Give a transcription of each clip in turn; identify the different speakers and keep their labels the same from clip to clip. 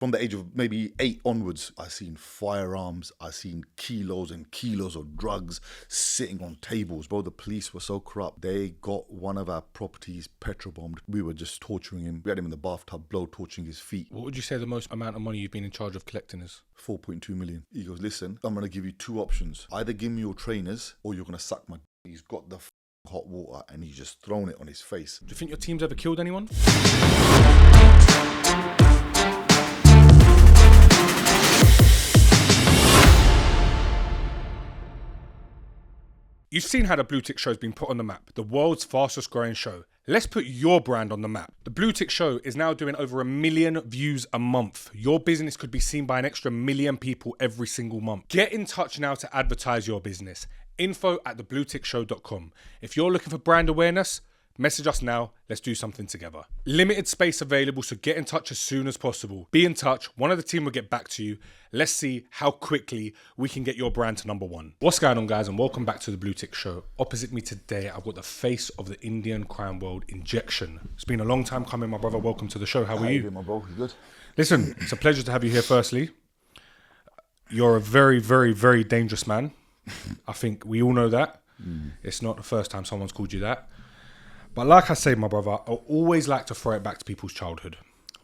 Speaker 1: From the age of maybe 8 onwards, I seen firearms, I seen kilos and kilos of drugs sitting on tables. Bro, the police were so corrupt. They got one of our properties petrol bombed. We were just torturing him. We had him in the bathtub, blow torching his feet.
Speaker 2: What would you say the most amount of money you've been in charge of collecting is?
Speaker 1: 4.2 million. He goes, listen, I'm going to give you 2 options. Either give me your trainers or you're going to suck my d-. He's got the hot water and he's just thrown it on his face.
Speaker 2: Do you think your team's ever killed anyone? You've seen how the Blue Tick Show has been put on the map, the world's fastest growing show. Let's put your brand on the map. The Blue Tick Show is now doing over 1 million views a month. Your business could be seen by an extra 1 million people every single month. Get in touch now to advertise your business. info@thebluetickshow.com. If you're looking for brand awareness, message us now. Let's do something together. Limited space available, so get in touch as soon as possible. Be in touch. One of the team will get back to you. Let's see how quickly we can get your brand to #1. What's going on, guys, and welcome back to the Blue Tick Show. Opposite me today, I've got the face of the Indian crime world, Injection. It's been a long time coming, my brother. Welcome to the show. How are you?
Speaker 1: How my bro? You good?
Speaker 2: Listen, it's a pleasure to have you here, firstly. You're a very, very, very dangerous man. I think we all know that. It's not the first time someone's called you that. But like I say, my brother, I always like to throw it back to people's childhood.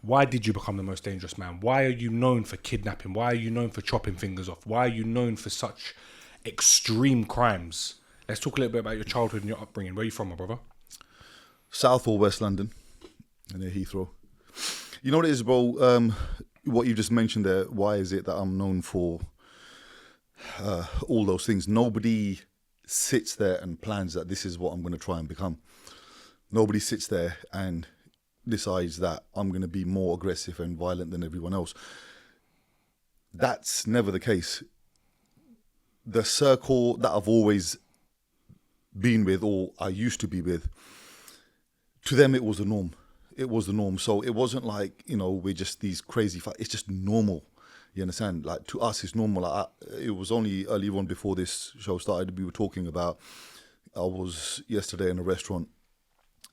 Speaker 2: Why did you become the most dangerous man? Why are you known for kidnapping? Why are you known for chopping fingers off? Why are you known for such extreme crimes? Let's talk a little bit about your childhood and your upbringing. Where are you from, my brother?
Speaker 1: South or West London, and near Heathrow. You know what it is, bro? What you just mentioned there, why is it that I'm known for all those things? Nobody sits there and plans that this is what I'm going to try and become. Nobody sits there and decides that I'm going to be more aggressive and violent than everyone else. That's never the case. The circle that I've always been with, or I used to be with, to them it was the norm. It was the norm. So it wasn't like, you know, we're just these crazy fights. It's just normal. You understand? Like, to us, it's normal. Like, it was only early on before this show started, we were talking about, I was yesterday in a restaurant,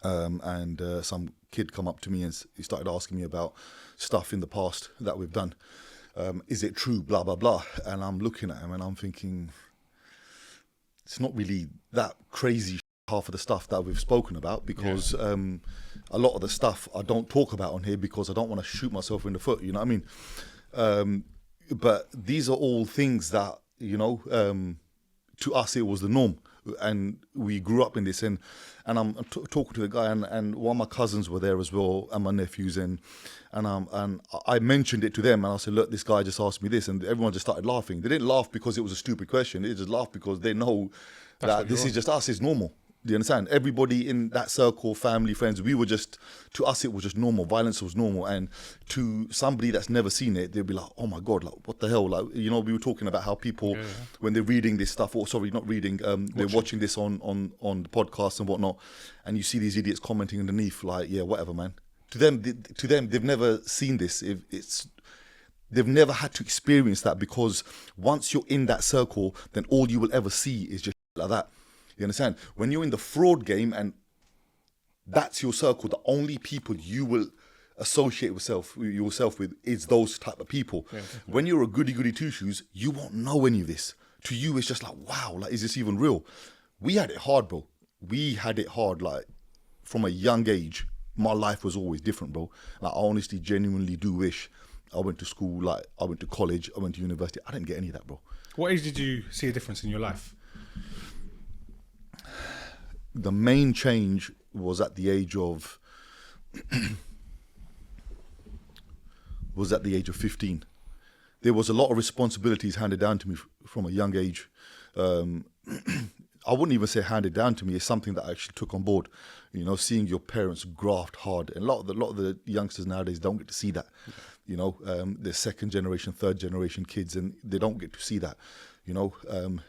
Speaker 1: and some kid come up to me and he started asking me about stuff in the past that we've done. Is it true? Blah, blah, blah. And I'm looking at him and I'm thinking, it's not really that crazy half of the stuff that we've spoken about, because a lot of the stuff I don't talk about on here because I don't want to shoot myself in the foot, you know what I mean? But these are all things that, you know, to us it was the norm. And we grew up in this, and I'm talking to a guy, and one of my cousins were there as well, and my nephews, and I mentioned it to them, and I said, look, this guy just asked me this, and everyone just started laughing. They didn't laugh because it was a stupid question. They just laughed because they know that this is just us, it's normal. Do you understand? Everybody in that circle, family, friends, we were just, to us it was just normal. Violence was normal. And to somebody that's never seen it, they'll be like, oh my God, like, what the hell? Like, you know, we were talking about how people, when they're reading this stuff, or sorry, not reading, they're watching this on the podcast and whatnot, and you see these idiots commenting underneath, like, yeah, whatever, man. To them, they've never seen this. They've never had to experience that, because once you're in that circle, then all you will ever see is just like that. You understand? When you're in the fraud game and that's your circle, the only people you will associate yourself with is those type of people. Yeah, when you're a goody two-shoes, you won't know any of this. To you, it's just like, wow, like, is this even real? We had it hard, bro. We had it hard, like, from a young age. My life was always different, bro. Like, I honestly, genuinely do wish I went to school, like, I went to college, I went to university. I didn't get any of that, bro.
Speaker 2: What age did you see a difference in your life?
Speaker 1: The main change was at the age of 15. There was a lot of responsibilities handed down to me from a young age. I wouldn't even say handed down to me. It's something that I actually took on board. You know, seeing your parents graft hard, and a lot of the youngsters nowadays don't get to see that. You know, they're second generation, third generation kids, and they don't get to see that. You know,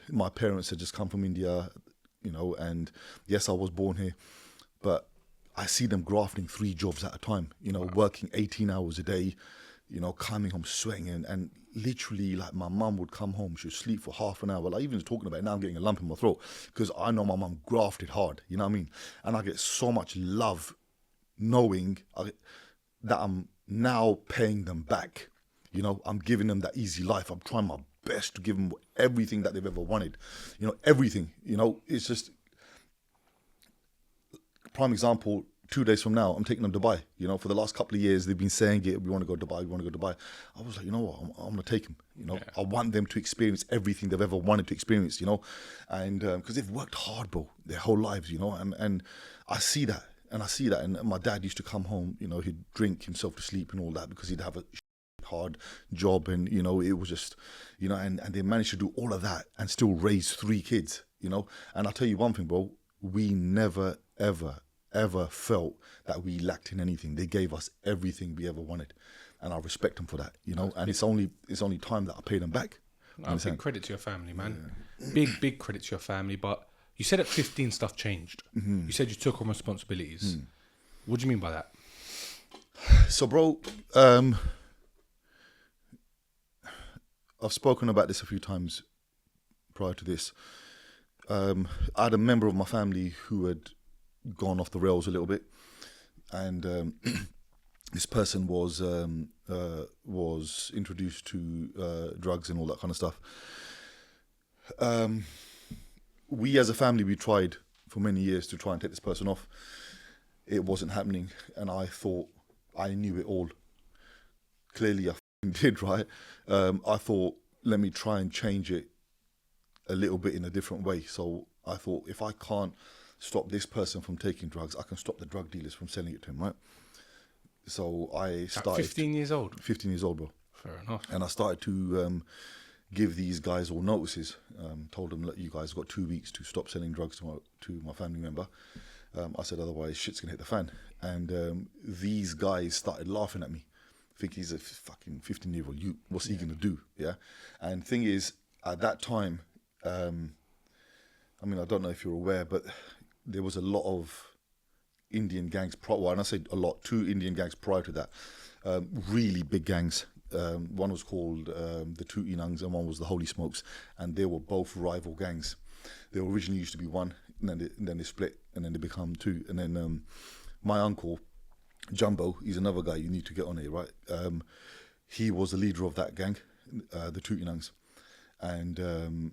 Speaker 1: my parents had just come from India. You know, and yes, I was born here, but I see them grafting 3 jobs at a time, you know, working 18 hours a day, you know, coming home sweating, and literally, like, my mum would come home, she'd sleep for half an hour. Like, even talking about it now, I'm getting a lump in my throat, because I know my mum grafted hard, you know what I mean? And I get so much love knowing that I'm now paying them back. You know, I'm giving them that easy life. I'm trying my best to give them everything that they've ever wanted. You know, everything. You know, it's just prime example. 2 days from now, I'm taking them to Dubai. You know, for the last couple of years, they've been saying it. We want to go to Dubai. We want to go to Dubai. I was like, you know what? I'm going to take them. You know, I want them to experience everything they've ever wanted to experience. You know, and because they've worked hard, bro, their whole lives. You know, and I see that, and my dad used to come home. You know, he'd drink himself to sleep and all that because he'd have a hard job, and you know, it was just, you know, and they managed to do all of that and still raise 3 kids. You know, and I'll tell you one thing, bro. We never ever felt that we lacked in anything. They gave us everything we ever wanted, and I respect them for that, you know. And it's only time that I pay them back.
Speaker 2: Big credit to your family, man. Yeah. Big credit to your family. But you said at 15 stuff changed. You said you took on responsibilities. What do you mean by that?
Speaker 1: So, bro, I've spoken about this a few times prior to this. I had a member of my family who had gone off the rails a little bit, and this person was introduced to drugs and all that kind of stuff. We as a family, we tried for many years to try and take this person off. It wasn't happening, and I thought I knew it all. Clearly I did, right? I thought, let me try and change it a little bit in a different way. So I thought, if I can't stop this person from taking drugs, I can stop the drug dealers from selling it to him, right? So I started...
Speaker 2: At 15 years old?
Speaker 1: 15 years old, bro.
Speaker 2: Fair enough.
Speaker 1: And I started to give these guys all notices. Told them, look, you guys got 2 weeks to stop selling drugs to my family member. I said, otherwise shit's going to hit the fan. And these guys started laughing at me. I think he's a fucking 15-year-old youth. What's he going to do? Yeah. And thing is, at that time, I mean, I don't know if you're aware, but there was a lot of Indian gangs, and I say a lot, 2 Indian gangs prior to that, really big gangs. One was called the Two Inangs and one was the Holy Smokes, and they were both rival gangs. They originally used to be one, and then they split, and then they become 2. And then my uncle, Jumbo, he's another guy you need to get on here, right? He was the leader of that gang, the Two Inangs. And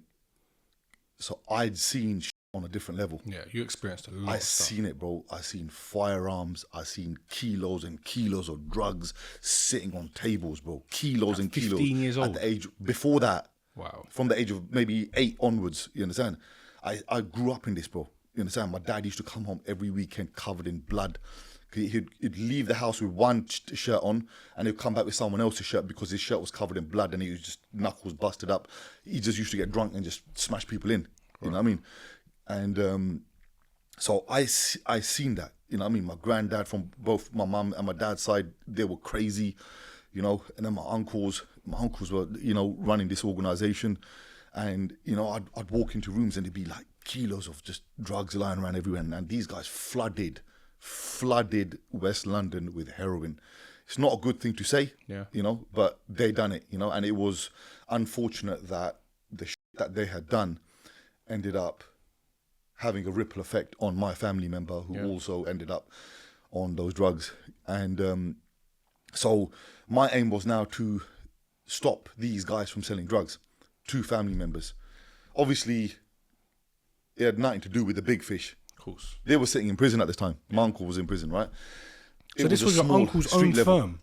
Speaker 1: so I'd seen on a different level.
Speaker 2: Yeah, you experienced a lot of stuff.
Speaker 1: I seen it, bro. I seen firearms. I seen kilos and kilos of drugs sitting on tables, bro. Kilos and kilos.
Speaker 2: 15 years old?
Speaker 1: At the age, before that.
Speaker 2: Wow.
Speaker 1: From the age of maybe 8 onwards, you understand? I grew up in this, bro. You understand? My dad used to come home every weekend covered in blood. He'd leave the house with one shirt on, and he'd come back with someone else's shirt because his shirt was covered in blood and he was just knuckles busted up. He just used to get drunk and just smash people in. You know what I mean? And so I seen that. You know what I mean? My granddad from both my mum and my dad's side, they were crazy, you know. And then my uncles were, you know, running this organization. And, you know, I'd walk into rooms and there'd be like kilos of just drugs lying around everywhere. And these guys flooded West London with heroin. It's not a good thing to say, you know, but they done it, you know. And it was unfortunate that the shit that they had done ended up having a ripple effect on my family member who also ended up on those drugs. And so my aim was now to stop these guys from selling drugs to family members. Obviously, it had nothing to do with the big fish.
Speaker 2: Of course.
Speaker 1: They were sitting in prison at this time. My uncle was in prison, right?
Speaker 2: So this was your uncle's own firm?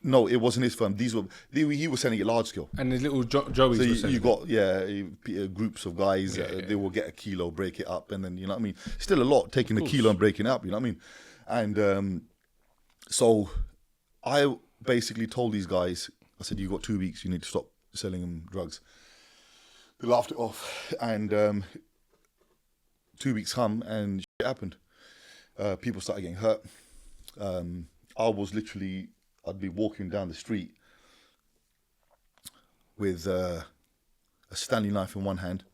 Speaker 1: No, it wasn't his firm. He was selling it large scale.
Speaker 2: And the little Joey's
Speaker 1: so
Speaker 2: were selling
Speaker 1: you got groups of guys. They will get a kilo, break it up, and then, you know what I mean. Still a lot taking a kilo and breaking it up. You know what I mean. And so I basically told these guys, I said, "You got 2 weeks. You need to stop selling them drugs." They laughed it off, and 2 weeks come, and shit happened. People started getting hurt. I was literally. I'd be walking down the street with a Stanley knife in one hand.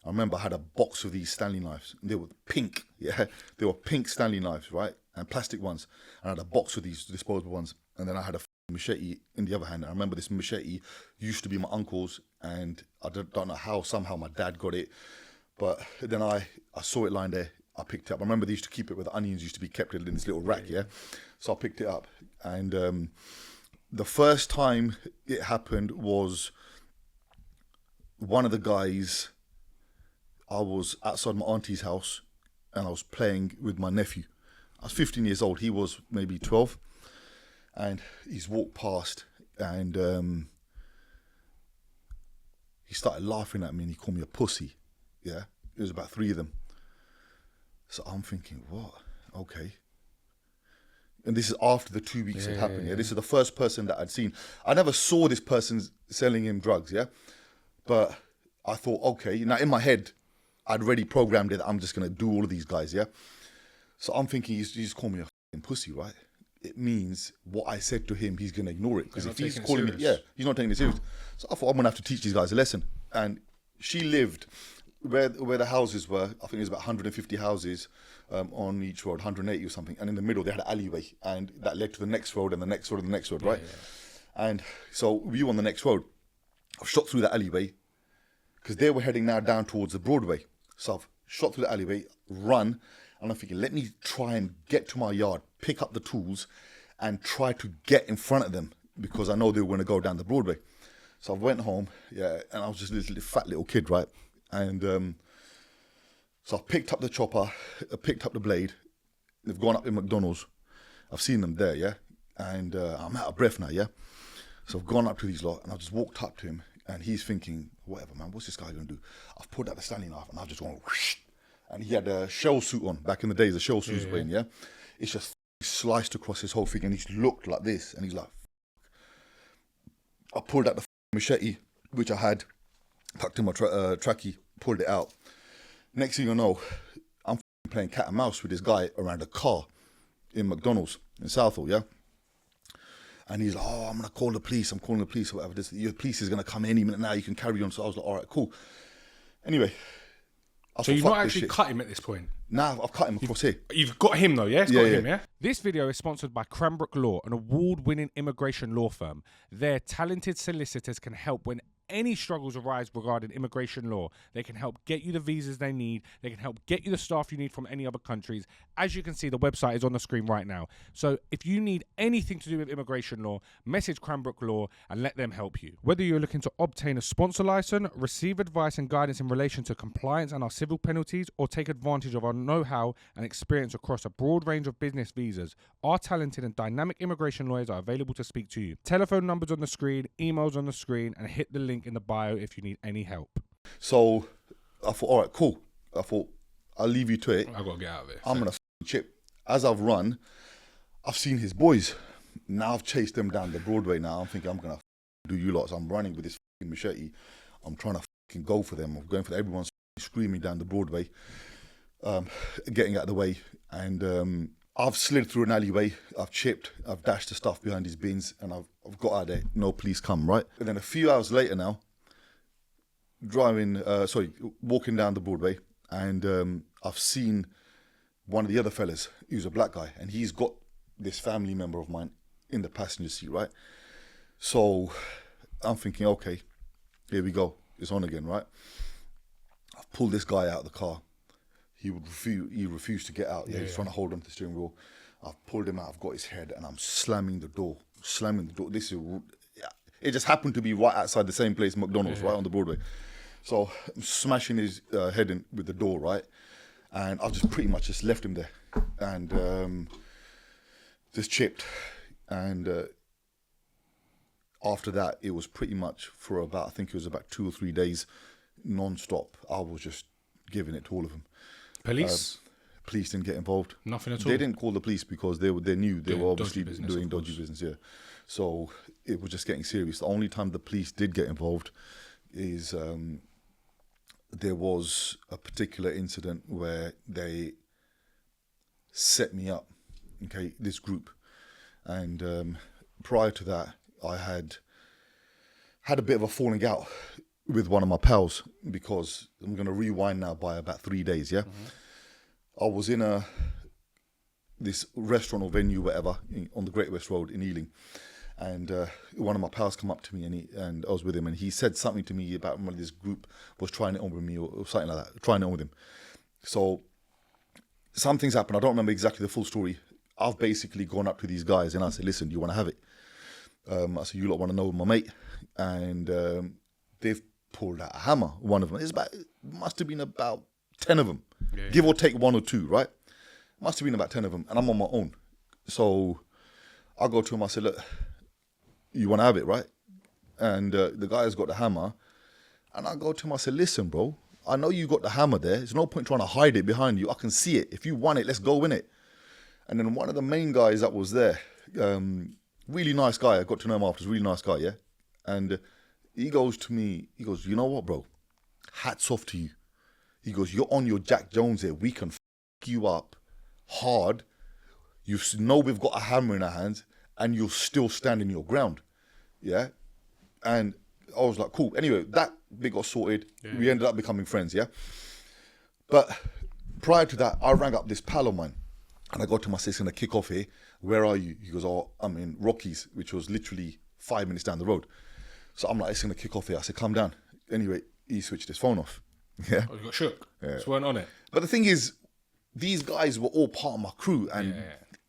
Speaker 1: I remember I had a box of these Stanley knives. They were pink, They were pink Stanley knives, right? And plastic ones. And I had a box of these disposable ones. And then I had a machete in the other hand. I remember this machete used to be my uncle's, and I don't know how, somehow my dad got it. But then I saw it lying there. I picked it up. I remember they used to keep it where the onions used to be kept in this little rack, So I picked it up, and the first time it happened was one of the guys, I was outside my auntie's house and I was playing with my nephew. I was 15 years old. He was maybe 12. And he's walked past and he started laughing at me and he called me a pussy. Yeah, it was about 3 of them. So I'm thinking, what? Okay. And this is after the 2 weeks had happened. Yeah, this is the first person that I'd seen. I never saw this person selling him drugs. Yeah, but I thought, okay. Now in my head, I'd already programmed it. I'm just gonna do all of these guys. Yeah. So I'm thinking he's called me a fucking pussy, right? It means what I said to him, he's gonna ignore it because if he's calling me, he's not taking it serious. So I thought I'm gonna have to teach these guys a lesson. And she lived where the houses were. I think it was about 150 houses on each road, 180 or something. And in the middle they had an alleyway, and that led to the next road and the next road and the next road, right? Yeah. And so we were on the next road. I've shot through that alleyway because they were heading now down towards the Broadway. So I've shot through the alleyway, run. And I'm thinking, let me try and get to my yard, pick up the tools, and try to get in front of them because I know they were going to go down the Broadway. So I went home, and I was just a fat little kid, right? And so I picked up the chopper, I picked up the blade. They've gone up in McDonald's. I've seen them there, yeah? And I'm out of breath now, yeah? So I've gone up to these lot, and I just walked up to him, and he's thinking, whatever, man, what's this guy going to do? I've pulled out the Stanley knife, and I've just gone, whoosh. And he had a shell suit on. Back in the days, the shell suit was wearing, yeah? It's just sliced across his whole thing, and he's looked like this, and he's like, I pulled out the machete, which I had tucked in my trackie, pulled it out. Next thing you know, I'm playing cat and mouse with this guy around a car in McDonald's in Southall, yeah? And he's like, oh, I'm going to call the police. I'm calling the police or whatever. Your police is going to come any minute now. You can carry on. So I was like, all right, cool. Anyway.
Speaker 2: So you've not actually cut him at this point?
Speaker 1: Nah, I've cut him across here.
Speaker 2: You've got him though, yeah? It's got him, yeah? This video is sponsored by Cranbrook Law, an award-winning immigration law firm. Their talented solicitors can help when any struggles arise regarding immigration law. They can help get you the visas they need. They can help get you the staff you need from any other countries. As you can see, the website is on the screen right now. So if you need anything to do with immigration law, message Cranbrook Law and let them help you. Whether you're looking to obtain a sponsor license, receive advice and guidance in relation to compliance and our civil penalties, or take advantage of our know-how and experience across a broad range of business visas, our talented and dynamic immigration lawyers are available to speak to you. Telephone numbers on the screen, emails on the screen, and hit the link in the bio if you need any help.
Speaker 1: So I thought, all right, cool. I thought, I'll leave you to it.
Speaker 2: I've got to get out of it.
Speaker 1: I'm going to chip. As I've run, I've seen his boys. Now I've chased them down the Broadway now. I'm thinking I'm going to do you lots. I'm running with this machete. I'm trying to go for them. I'm going for everyone's screaming down the Broadway, getting out of the way. And I've slid through an alleyway. I've chipped. I've dashed the stuff behind his bins, and I've got out of there. No police come, right? And then a few hours later now, walking down the Broadway, and I've seen one of the other fellas, who's a black guy, and he's got this family member of mine in the passenger seat, right? So I'm thinking, okay, here we go. It's on again, right? I've pulled this guy out of the car. He refused to get out. He's trying to hold on to the steering wheel. I've pulled him out. I've got his head, and I'm slamming the door. It just happened to be right outside the same place, McDonald's, right on the Broadway. So I'm smashing his head in with the door, right? And I've just pretty much just left him there, and just chipped. And after that, it was pretty much for about, I think it was about 2 or 3 days, non-stop. I was just giving it to all of them.
Speaker 2: Police?
Speaker 1: Police didn't get involved.
Speaker 2: Nothing at all?
Speaker 1: They didn't call the police because they knew they were obviously doing dodgy business, yeah. So it was just getting serious. The only time the police did get involved is there was a particular incident where they set me up, okay, this group. And prior to that, I had a bit of a falling out with one of my pals, because I'm going to rewind now by about 3 days, yeah? Mm-hmm. I was in this restaurant or venue, whatever, on the Great West Road in Ealing. And one of my pals come up to me, and I was with him, and he said something to me about one of this group was trying it on with me or something like that, trying it on with him. So something's happened. I don't remember exactly the full story. I've basically gone up to these guys and I said, listen, do you want to have it? I said, you lot want to know my mate? And they've pulled out a hammer, one of them. It must have been about 10 of them, give or take 1 or 2, right? Must have been about 10 of them, and I'm on my own. So I go to him, I said, look, you want to have it, right? And the guy's got the hammer, and I go to him, I said, listen, bro, I know you got the hammer there. There's no point trying to hide it behind you. I can see it. If you want it, let's go in it. And then one of the main guys that was there, really nice guy, I got to know him afterwards, really nice guy, yeah? And he goes to me, he goes, you know what, bro? Hats off to you. He goes, you're on your Jack Jones here. We can f*** you up hard. You know we've got a hammer in our hands, and you're still standing your ground, yeah? And I was like, cool. Anyway, that bit got sorted. Yeah. We ended up becoming friends, yeah? But prior to that, I rang up this pal of mine, and I got to my sister, going to kick off here. Where are you? He goes, oh, I'm in Rockies, which was literally 5 minutes down the road. So I'm like, it's going to kick off here. I said, come down. Anyway, he switched his phone off. Yeah.
Speaker 2: Oh, you got shook. Yeah. Just weren't on it.
Speaker 1: But the thing is, these guys were all part of my crew, and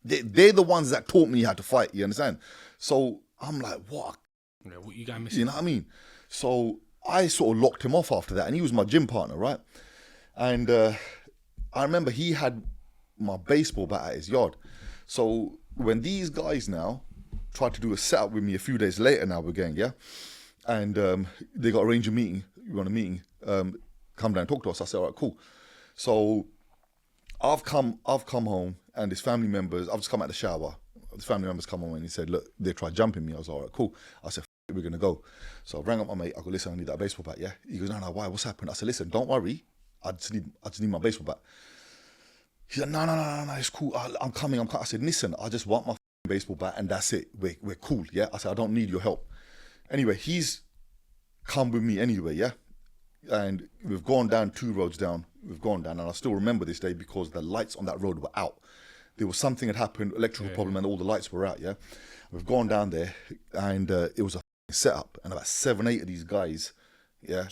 Speaker 1: they're the ones that taught me how to fight, you understand? So I'm like, what?
Speaker 2: Yeah, what you got missing?
Speaker 1: You know what I mean? So I sort of locked him off after that, and he was my gym partner, right? And I remember he had my baseball bat at his yard. So when these guys now tried to do a setup with me a few days later, now we're going, yeah? And they got arranged a meeting. You want a meeting? Come down and talk to us. I said, all right, cool. So I've come home, and his family members, I've just come out of the shower. His family members come home, and he said, look, they tried jumping me. I was like, all right, cool. I said, we're going to go. So I rang up my mate. I go, listen, I need that baseball bat, yeah? He goes, no, why? What's happened? I said, listen, don't worry. I just need my baseball bat. He said, no, it's cool. I'm coming. I said, listen, I just want my baseball bat, and that's it. We're cool, yeah? I said, I don't need your help. Anyway, he's come with me anyway, yeah? And we've gone down 2 roads down. We've gone down, and I still remember this day because the lights on that road were out. There was something had happened, electrical problem, and all the lights were out, yeah? We've gone down there, and it was a setup, and about 7, 8 of these guys, yeah?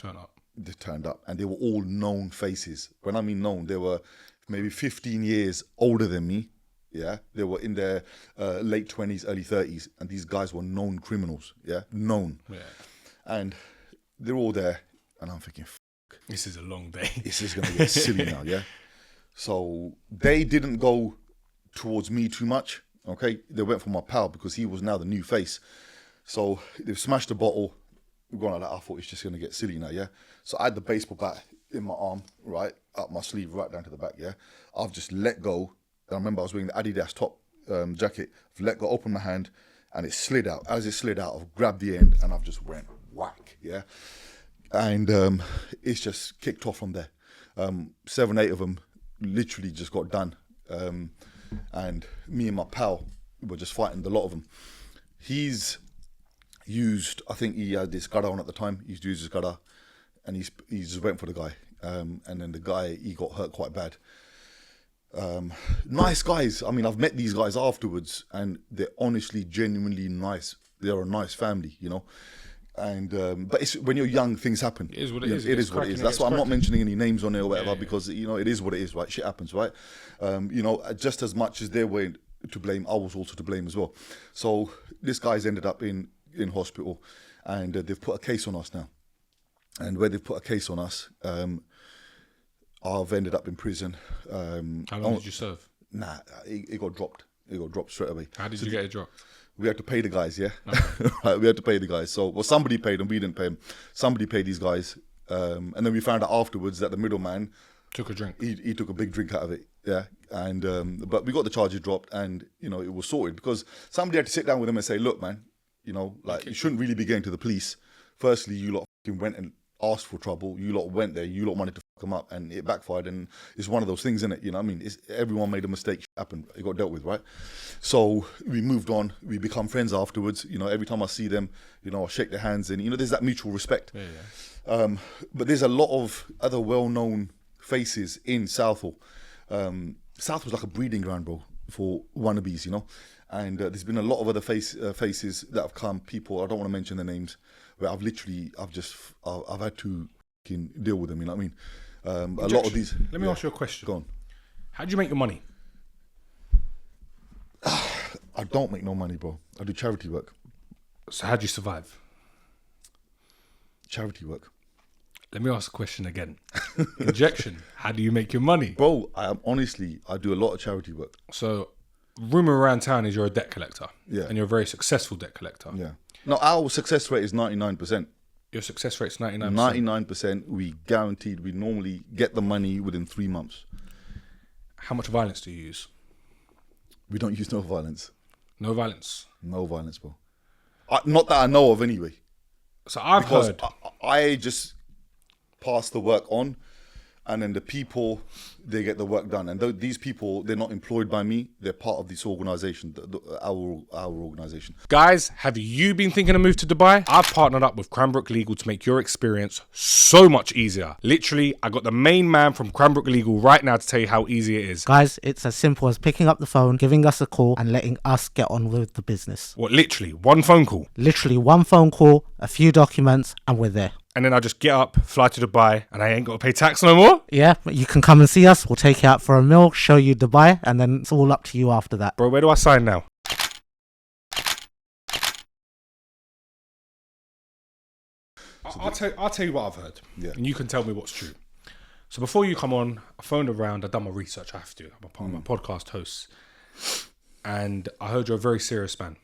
Speaker 1: They turned up, and they were all known faces. When I mean known, they were maybe 15 years older than me, yeah? They were in their late 20s, early 30s, and these guys were known criminals, yeah? Known. Yeah. And they're all there, and I'm thinking,
Speaker 2: this is a long day.
Speaker 1: This is going to get silly now, yeah? So they didn't go towards me too much, okay? They went for my pal because he was now the new face. So they've smashed the bottle. We've gone like that. I thought it's just going to get silly now, yeah? So I had the baseball bat in my arm, right, up my sleeve, right down to the back, yeah? I've just let go. I remember I was wearing the Adidas top jacket. I've let go, opened my hand, and it slid out. As it slid out, I've grabbed the end, and I've just went whack, yeah? And it's just kicked off from there. 7, 8 of them literally just got done. And me and my pal were just fighting the lot of them. He's used, I think he had this gutter on at the time. He's used his gutter, and he's just went for the guy. And then the guy, he got hurt quite bad. Nice guys. I mean, I've met these guys afterwards, and they're honestly, genuinely nice. They're a nice family, you know. And but it's when you're young, things happen.
Speaker 2: It is what it is.
Speaker 1: It is what it is. That's why I'm not mentioning any names on there or whatever, because you know it is what it is, right? Shit happens, right? You know, just as much as they were to blame, I was also to blame as well. So this guy's ended up in hospital, and they've put a case on us now. And where they've put a case on us, I've ended up in prison.
Speaker 2: How long did you serve?
Speaker 1: Nah, it got dropped. It got dropped straight away.
Speaker 2: How did you get it dropped?
Speaker 1: We had to pay the guys, yeah?
Speaker 2: Okay.
Speaker 1: Right, we had to pay the guys. So, well, somebody paid them, we didn't pay them. Somebody paid these guys. And then we found out afterwards that the middleman...
Speaker 2: took a drink.
Speaker 1: He took a big drink out of it, yeah? And but we got the charges dropped, and, you know, it was sorted. Because somebody had to sit down with him and say, look, man, you know, like, you shouldn't really be going to the police. Firstly, you lot fucking went and asked for trouble. You lot went there. You lot wanted to fuck them up, and it backfired. And it's one of those things, isn't it? You know what I mean? Everyone made a mistake. Shit happened. It got dealt with, right? So we moved on. We become friends afterwards. You know, every time I see them, you know, I shake their hands, and, you know, there's that mutual respect.
Speaker 2: Yeah.
Speaker 1: But there's a lot of other well-known faces in Southall. South was like a breeding ground, bro, for wannabes, you know? And there's been a lot of other faces that have come, people, I don't want to mention their names, where I've had to fucking deal with them, you know what I mean? A lot of these...
Speaker 2: Let me ask you a question.
Speaker 1: Go on.
Speaker 2: How do you make your money?
Speaker 1: I don't make no money, bro. I do charity work.
Speaker 2: So how do you survive?
Speaker 1: Charity work.
Speaker 2: Let me ask the question again. Injection. How do you make your money?
Speaker 1: Bro, I do a lot of charity work.
Speaker 2: So, rumor around town is you're a debt collector.
Speaker 1: Yeah.
Speaker 2: And you're a very successful debt collector.
Speaker 1: Yeah. No, our success rate is 99%.
Speaker 2: Your success rate's 99%.
Speaker 1: 99%, we normally get the money within 3 months.
Speaker 2: How much violence do you use?
Speaker 1: We don't use no violence.
Speaker 2: No violence?
Speaker 1: No violence, bro. Not that I know of anyway.
Speaker 2: So I've heard...
Speaker 1: I just pass the work on, and then the people, they get the work done. And these people, they're not employed by me. They're part of this organisation, our organisation.
Speaker 2: Guys, have you been thinking of move to Dubai? I've partnered up with Cranbrook Legal to make your experience so much easier. Literally, I got the main man from Cranbrook Legal right now to tell you how easy it is.
Speaker 3: Guys, it's as simple as picking up the phone, giving us a call, and letting us get on with the business.
Speaker 2: What, literally, one phone call?
Speaker 3: Literally one phone call, a few documents, and we're there.
Speaker 2: And then I just get up, fly to Dubai, and I ain't got to pay tax no more?
Speaker 3: Yeah, you can come and see us. We'll take you out for a meal, show you Dubai, and then it's all up to you after that.
Speaker 2: Bro, where do I sign now? I'll tell you what I've heard.
Speaker 1: Yeah.
Speaker 2: And you can tell me what's true. So before you come on, I phoned around, I've done my research, I have to. I'm a part of my podcast hosts. And I heard you're a very serious man.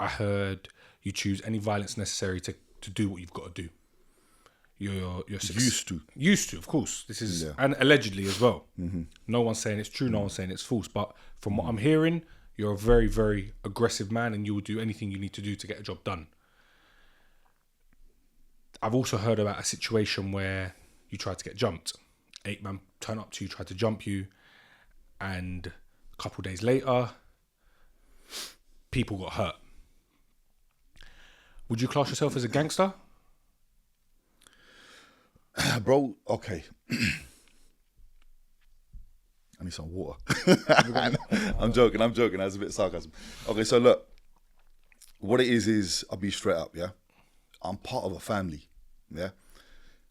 Speaker 2: I heard you choose any violence necessary to do what you've got to do. You're used to, of course. This is and allegedly as well. No one's saying it's true, no one's saying it's false. But from what I'm hearing, you're a very, very aggressive man, and you will do anything you need to do to get a job done. I've also heard about a situation where you tried to get jumped. 8 men turn up to you, tried to jump you, and a couple of days later, people got hurt. Would you class yourself as a gangster?
Speaker 1: Bro, okay. I need some water. I'm joking. That's a bit of sarcasm. Okay, so look, what it is I'll be straight up, yeah? I'm part of a family, yeah?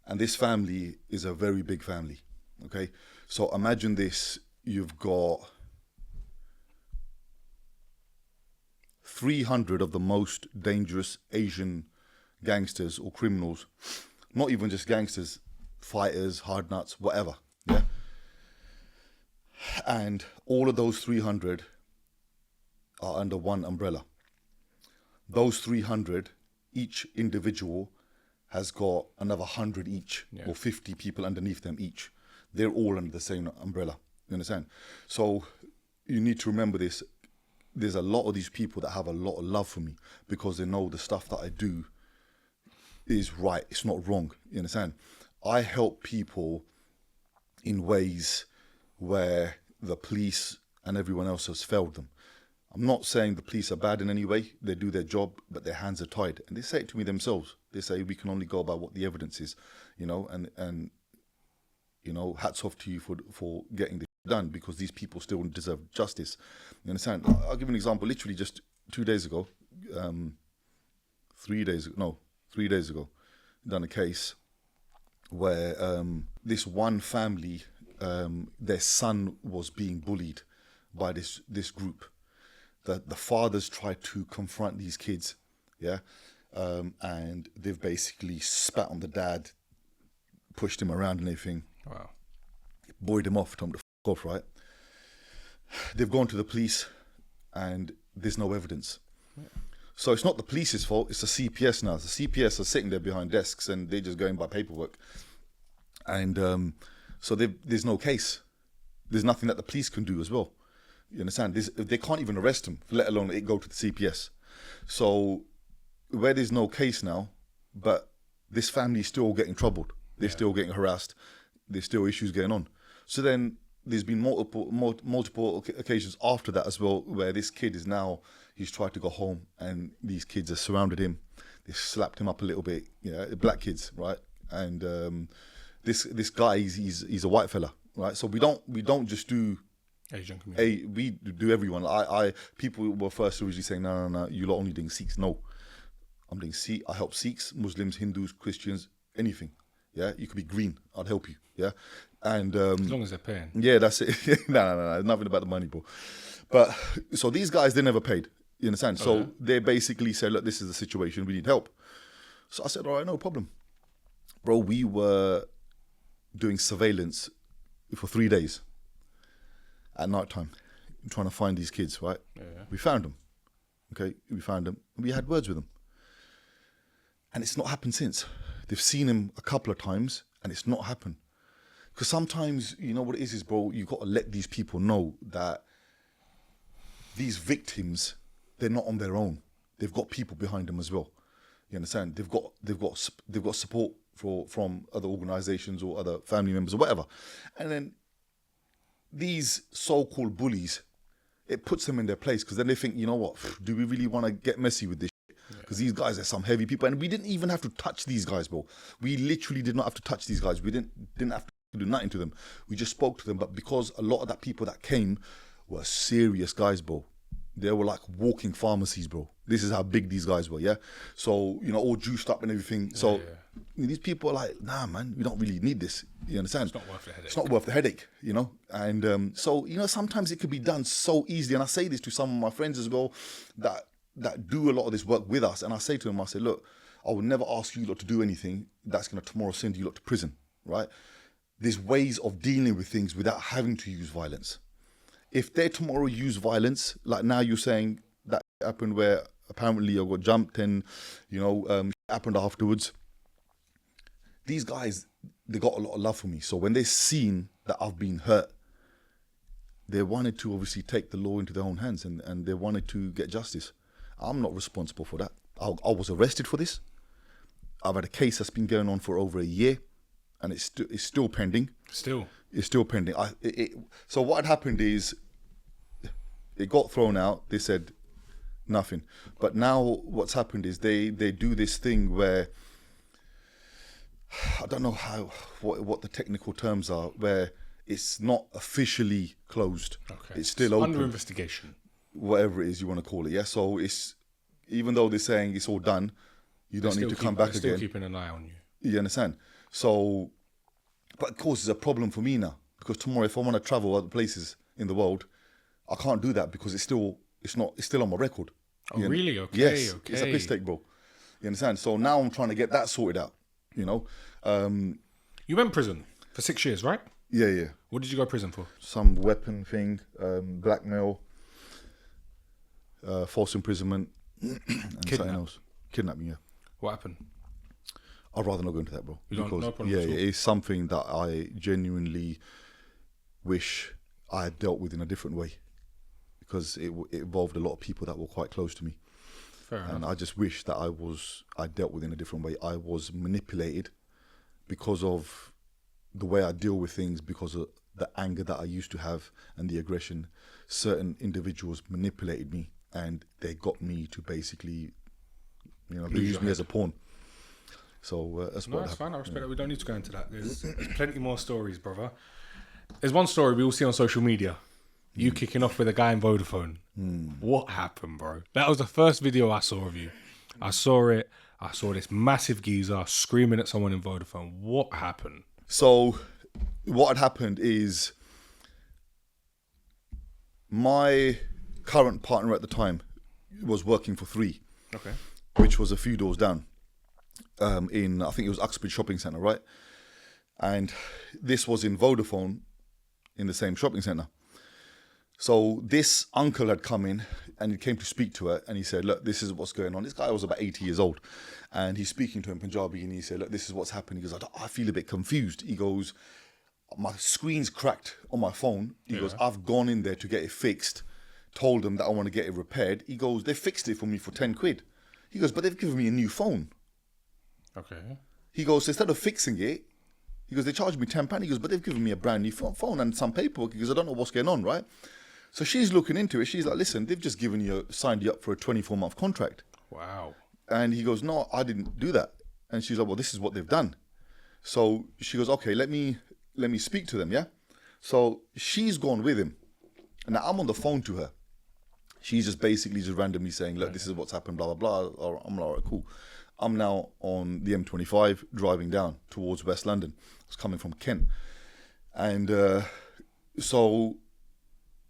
Speaker 1: And this family is a very big family, okay? So imagine this, you've got 300 of the most dangerous Asian gangsters or criminals, not even just gangsters, fighters, hard nuts, whatever, yeah? And all of those 300 are under one umbrella. Those 300, each individual has got another 100 each, or 50 people underneath them each. They're all under the same umbrella, you understand? So you need to remember this. There's a lot of these people that have a lot of love for me because they know the stuff that I do is right, it's not wrong, you understand? I help people in ways where the police and everyone else has failed them. I'm not saying the police are bad in any way. They do their job, but their hands are tied. And they say it to me themselves. They say, we can only go by what the evidence is, you know, and you know, hats off to you for getting this done, because these people still deserve justice. You understand? I'll give you an example. Literally just 2 days ago, 3 days ago, done a case where this one family, their son was being bullied by this group. The fathers tried to confront these kids, yeah, and they've basically spat on the dad, pushed him around and everything.
Speaker 2: Wow.
Speaker 1: Buoyed him off, told him to f*** off, right? They've gone to the police and there's no evidence. Yeah. So it's not the police's fault, it's the CPS now. The CPS are sitting there behind desks and they're just going by paperwork. And so there's no case. There's nothing that the police can do as well. You understand? They can't even arrest him, let alone it go to the CPS. So where there's no case now, but this family is still getting troubled. They're still getting harassed. There's still issues going on. So then there's been multiple occasions after that as well, where this kid is now, he's tried to go home and these kids have surrounded him. They slapped him up a little bit, you know, black kids, right? And this guy, he's a white fella, right? So we don't just do
Speaker 2: Asian community.
Speaker 1: We do everyone. People were first originally saying, no, you're not only doing Sikhs. No, I'm doing Sikh. I help Sikhs, Muslims, Hindus, Christians, anything. Yeah, you could be green. I'd help you. Yeah, and
Speaker 2: as long as they're paying.
Speaker 1: Yeah, that's it. No, nothing about the money, bro. But so these guys, they never paid. You understand? So they basically said, look, this is the situation, we need help. So I said, all right, no problem. Bro, we were doing surveillance for 3 days at night time, trying to find these kids, right?
Speaker 2: Yeah.
Speaker 1: We found them. Okay, we found them. We had words with them. And it's not happened since. They've seen him a couple of times and it's not happened. Because sometimes, you know what it is, bro, you got to let these people know that these victims, they're not on their own. They've got people behind them as well. You understand? They've got support from other organizations or other family members or whatever. And then these so-called bullies, it puts them in their place, because then they think, you know what, do we really want to get messy with this? Because these guys are some heavy people, and we didn't even have to touch these guys, bro. We literally did not have to touch these guys. We didn't have to do nothing to them. We just spoke to them. But because a lot of that people that came were serious guys, bro. They were like walking pharmacies, bro. This is how big these guys were, yeah? So, you know, all juiced up and everything. So these people are like, nah, man, we don't really need this. You understand?
Speaker 2: It's not worth the headache.
Speaker 1: It's not worth the headache, you know? And so, you know, sometimes it could be done so easily. And I say this to some of my friends as well that do a lot of this work with us. And I say to them, I say, look, I will never ask you lot to do anything that's going to tomorrow send you lot to prison, right? There's ways of dealing with things without having to use violence. If they tomorrow use violence, like now you're saying that happened where apparently I got jumped and, you know, happened afterwards. These guys, they got a lot of love for me. So when they seen that I've been hurt, they wanted to obviously take the law into their own hands and they wanted to get justice. I'm not responsible for that. I was arrested for this. I've had a case that's been going on for over a year and it's still pending. It's still pending. So what had happened is it got thrown out. They said nothing. But now what's happened is they do this thing where, I don't know what the technical terms are, where it's not officially closed.
Speaker 2: Okay.
Speaker 1: It's still open.
Speaker 2: Under investigation.
Speaker 1: Whatever it is you want to call it, yeah? So it's, even though they're saying it's all done, you don't need to come back again.
Speaker 2: Still keeping an eye on you.
Speaker 1: You understand? So, but it causes a problem for me now, because tomorrow if I want to travel other places in the world, I can't do that because it's still on my record.
Speaker 2: Oh, really? Okay.
Speaker 1: Yes,
Speaker 2: okay.
Speaker 1: It's a piss take, bro. You understand? So now I'm trying to get that sorted out. You know.
Speaker 2: You went to prison for 6 years, right?
Speaker 1: Yeah.
Speaker 2: What did you go to prison for?
Speaker 1: Some weapon thing, blackmail, false imprisonment, and something else. Kidnapping. Yeah.
Speaker 2: What happened?
Speaker 1: I'd rather not go into that, bro.
Speaker 2: You don't, no problem
Speaker 1: yeah,
Speaker 2: at all.
Speaker 1: it's something that I genuinely wish I had dealt with in a different way, because it involved a lot of people that were quite close to me.
Speaker 2: Fair enough.
Speaker 1: And I just wish that I dealt with in a different way. I was manipulated because of the way I deal with things, because of the anger that I used to have and the aggression. Certain individuals manipulated me and they got me to basically, you know, they used me as a pawn. So that's what
Speaker 2: that's fine. I respect
Speaker 1: yeah.
Speaker 2: that. We don't need to go into that. There's plenty more stories, brother. There's one story we all see on social media. You kicking off with a guy in Vodafone. What happened, bro? That was the first video I saw of you. I saw it. I saw this massive geezer screaming at someone in Vodafone. What happened?
Speaker 1: So what had happened is my current partner at the time was working for 3,
Speaker 2: Okay.
Speaker 1: which was a few doors down in, I think it was Uxbridge Shopping Centre, right? And this was in Vodafone in the same shopping centre. So this uncle had come in and he came to speak to her and he said, look, this is what's going on. This guy was about 80 years old and he's speaking to him in Punjabi and he said, look, this is what's happening. He goes, I feel a bit confused. He goes, my screen's cracked on my phone. He goes, I've gone in there to get it fixed, told them that I want to get it repaired. He goes, they fixed it for me for 10 quid. He goes, but they've given me a new phone.
Speaker 2: Okay.
Speaker 1: He goes, instead of fixing it, he goes, they charged me £10. He goes, but they've given me a brand new phone and some paperwork. He goes, I don't know what's going on, right? So she's looking into it. She's like, listen, they've just signed you up for a 24-month contract.
Speaker 2: Wow.
Speaker 1: And he goes, no, I didn't do that. And she's like, well, this is what they've done. So she goes, okay, let me speak to them, yeah? So she's gone with him. And now I'm on the phone to her. She's just basically just randomly saying, look, this is what's happened, blah, blah, blah. I'm like, all right, cool. I'm now on the M25 driving down towards West London. I was coming from Kent. And so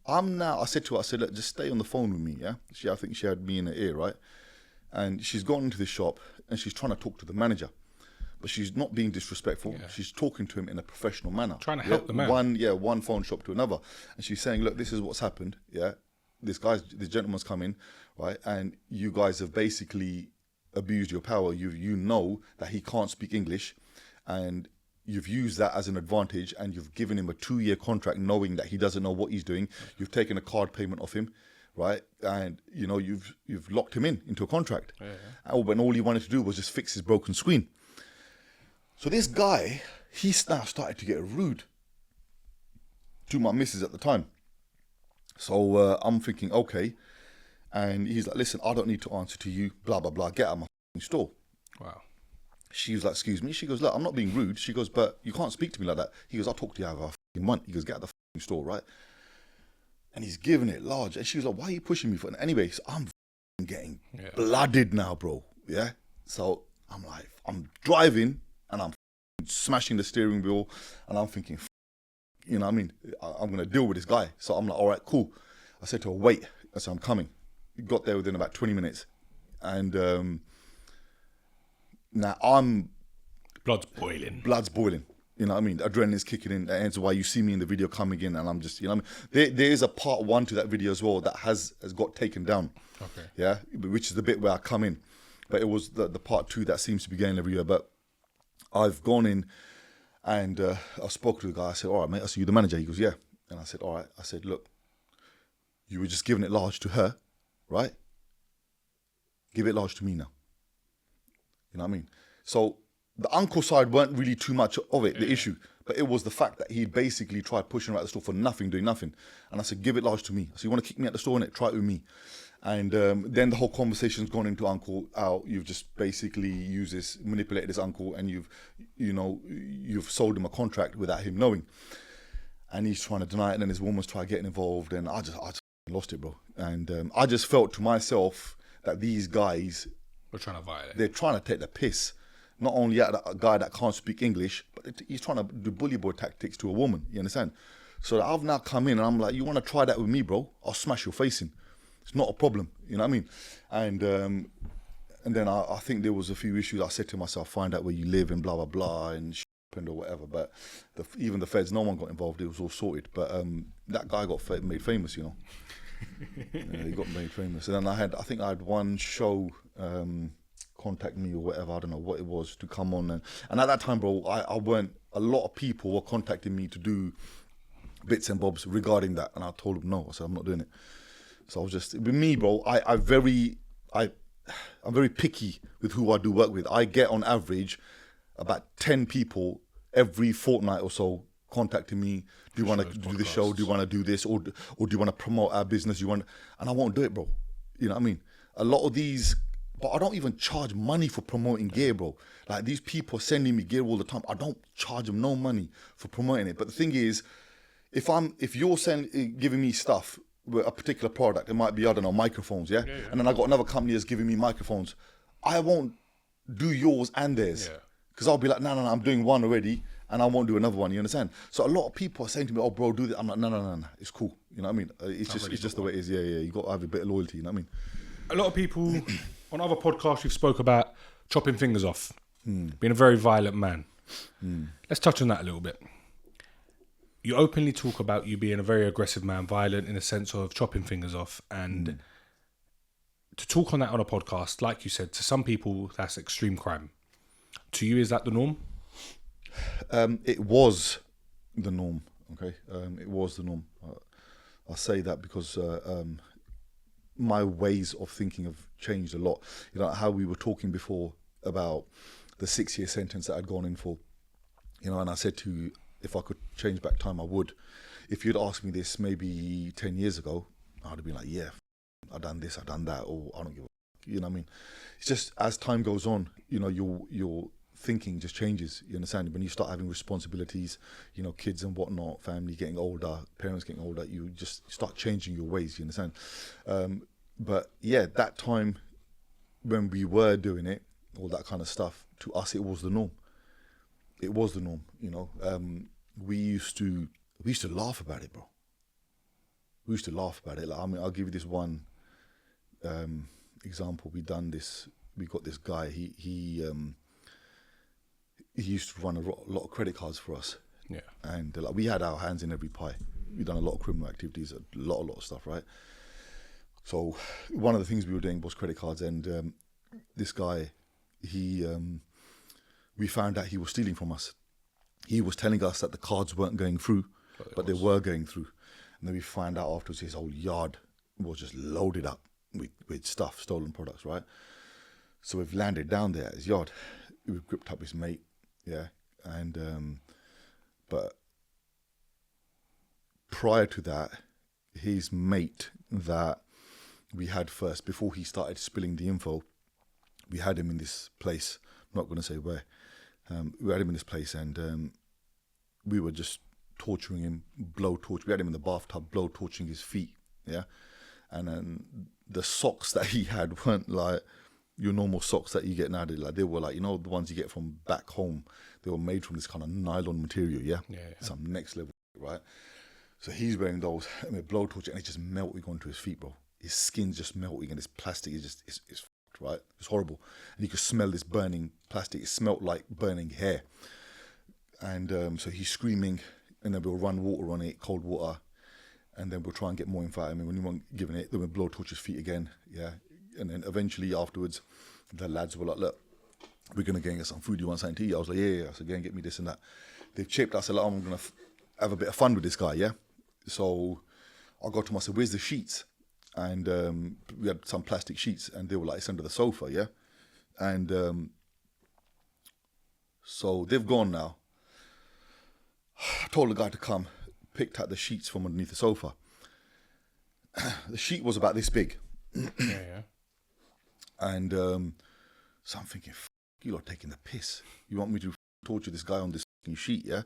Speaker 1: I said to her, I said, look, just stay on the phone with me, yeah? I think she had me in her ear, right? And she's gone into the shop and she's trying to talk to the manager. But she's not being disrespectful.
Speaker 2: Yeah.
Speaker 1: She's talking to him in a professional manner.
Speaker 2: Trying to help the man.
Speaker 1: One phone shop to another. And she's saying, look, this is what's happened, yeah? This gentleman's come in, right? And you guys have basically abused your power. You know that he can't speak English and you've used that as an advantage and you've given him a 2-year contract knowing that he doesn't know what he's doing. You've taken a card payment off him, right? And, you know, you've locked him into a contract. When all he wanted to do was just fix his broken screen. So this guy, he's now started to get rude to my missus at the time. So I'm thinking, okay. And he's like, listen, I don't need to answer to you, blah, blah, blah. Get out of my store.
Speaker 2: Wow.
Speaker 1: She was like, excuse me. She goes, look, I'm not being rude. She goes, but you can't speak to me like that. He goes, I'll talk to you however I want. He goes, get out of the store, right? And he's giving it large. And she was like, why are you pushing me for it? Anyway, so I'm getting blooded now, bro. Yeah? So I'm like, I'm driving and I'm smashing the steering wheel and I'm thinking, you know what I mean? I'm going to deal with this guy. So I'm like, all right, cool. I said to her, wait. I said, I'm coming. We got there within about 20 minutes. And now
Speaker 2: Blood's boiling.
Speaker 1: You know what I mean? Adrenaline's kicking in. Hence why you see me in the video coming in and I'm just, you know what I mean? There is a part 1 to that video as well that has got taken down.
Speaker 2: Okay.
Speaker 1: Yeah? Which is the bit where I come in. But it was the part 2 that seems to be going everywhere. But I've gone in and I spoke to the guy. I said, all right, mate, I see you the manager. He goes, yeah. And I said, all right. I said, look, you were just giving it large to her, right? Give it large to me now. You know what I mean? So the uncle side weren't really too much of it, the issue. But it was the fact that he basically tried pushing her out the store for nothing, doing nothing. And I said, give it large to me. So you want to kick me out the store, innit? Try it with me. And then the whole conversation's gone into uncle out. You've just basically manipulated this uncle and you've sold him a contract without him knowing. And he's trying to deny it and then his woman's trying to get involved and I just lost it, bro. And I just felt to myself that these guys...
Speaker 2: We're trying to violate.
Speaker 1: They're trying to take the piss. Not only at a guy that can't speak English, but he's trying to do bully boy tactics to a woman. You understand? So I've now come in and I'm like, you want to try that with me, bro? I'll smash your face in. It's not a problem. You know what I mean? And then I think there was a few issues. I said to myself, find out where you live and blah, blah, blah and or whatever. But even the feds, no one got involved. It was all sorted. But that guy got made famous, you know. He got made famous. And then I think I had one show contact me or whatever, I don't know what it was, to come on. And at that time, bro, a lot of people were contacting me to do bits and bobs regarding that. And I told them no. I said, I'm not doing it. So I was just, with me, bro, I'm very picky with who I do work with. I get on average about 10 people every fortnight or so contacting me. Do you want to do the show? Do you want to do this? Or do you want to promote our business? And I won't do it, bro. You know what I mean? A lot of these, but I don't even charge money for promoting gear, bro. Like these people are sending me gear all the time. I don't charge them no money for promoting it. But the thing is, if you're giving me stuff, a particular product, it might be, I don't know, microphones, yeah? And then I got another company that's giving me microphones. I won't do yours and theirs. Because I'll be like, no, I'm doing one already and I won't do another one, you understand? So a lot of people are saying to me, oh, bro, do this. I'm like, no, it's cool. You know what I mean? It's just the way it is. Yeah. You got to have a bit of loyalty, you know what I mean?
Speaker 2: A lot of people, on other podcasts, you've spoke about chopping fingers off, being a very violent man. Let's touch on that a little bit. You openly talk about you being a very aggressive man, violent in the sense of chopping fingers off. And to talk on that on a podcast, like you said, to some people, that's extreme crime. To you, is that the norm?
Speaker 1: It was the norm, okay? It was the norm. I say that because my ways of thinking have changed a lot. You know, how we were talking before about the 6-year sentence that I'd gone in for, you know, and I said to you, if I could change back time, I would. If you'd asked me this maybe 10 years ago, I'd have been like, yeah, I've done this, I've done that, or I don't give a you know what I mean? It's just as time goes on, you know, your thinking just changes, you understand? When you start having responsibilities, you know, kids and whatnot, family getting older, parents getting older, you just start changing your ways, you understand? But yeah, that time when we were doing it, all that kind of stuff, to us it was the norm. It was the norm, you know. We used to laugh about it, bro. we used to laugh about it. Like, I mean, I'll give you this one example. We got this guy. He used to run a lot of credit cards for us.
Speaker 2: Yeah.
Speaker 1: And like, we had our hands in every pie. We've done a lot of criminal activities, a lot of stuff, right? So one of the things we were doing was credit cards, and this guy, we found out he was stealing from us. He was telling us that the cards weren't going through, but they were going through. And then we find out afterwards his whole yard was just loaded up with stuff, stolen products, right? So we've landed down there at his yard. We've gripped up his mate, yeah. And but prior to that, his mate that we had first, before he started spilling the info, we had him in this place. I'm not going to say where. We had him in this place, and we were just torturing him, we had him in the bathtub, blow torching his feet, yeah. And then the socks that he had weren't like your normal socks that you get nowadays. Like, they were like, you know, the ones you get from back home. They were made from this kind of nylon material, yeah. Some next level, right? So he's wearing those, and we blow torch, and it's just melting onto his feet, bro. His skin's just melting, and this plastic is just it's fucked, right? It's horrible, and you could smell this burning plastic. It smelled like burning hair, and so he's screaming, and then we'll run water on it, cold water, and then we'll try and get more info. I mean, when you weren't giving it, then we'll blow torch his feet again, yeah. And then eventually afterwards, the lads were like, "Look, we're gonna go and get some food. You want something to eat?" I was like, "Yeah." So go and get me this and that. They've chipped. I said, like, "I'm gonna have a bit of fun with this guy, yeah." So I got to him, I said, "Where's the sheets?" And we had some plastic sheets, and they were like, "It's under the sofa, yeah." And so they've gone now. I told the guy to come, picked out the sheets from underneath the sofa. The sheet was about this big.
Speaker 2: Yeah.
Speaker 1: And so I'm thinking, you lot taking the piss. You want me to torture this guy on this sheet, yeah?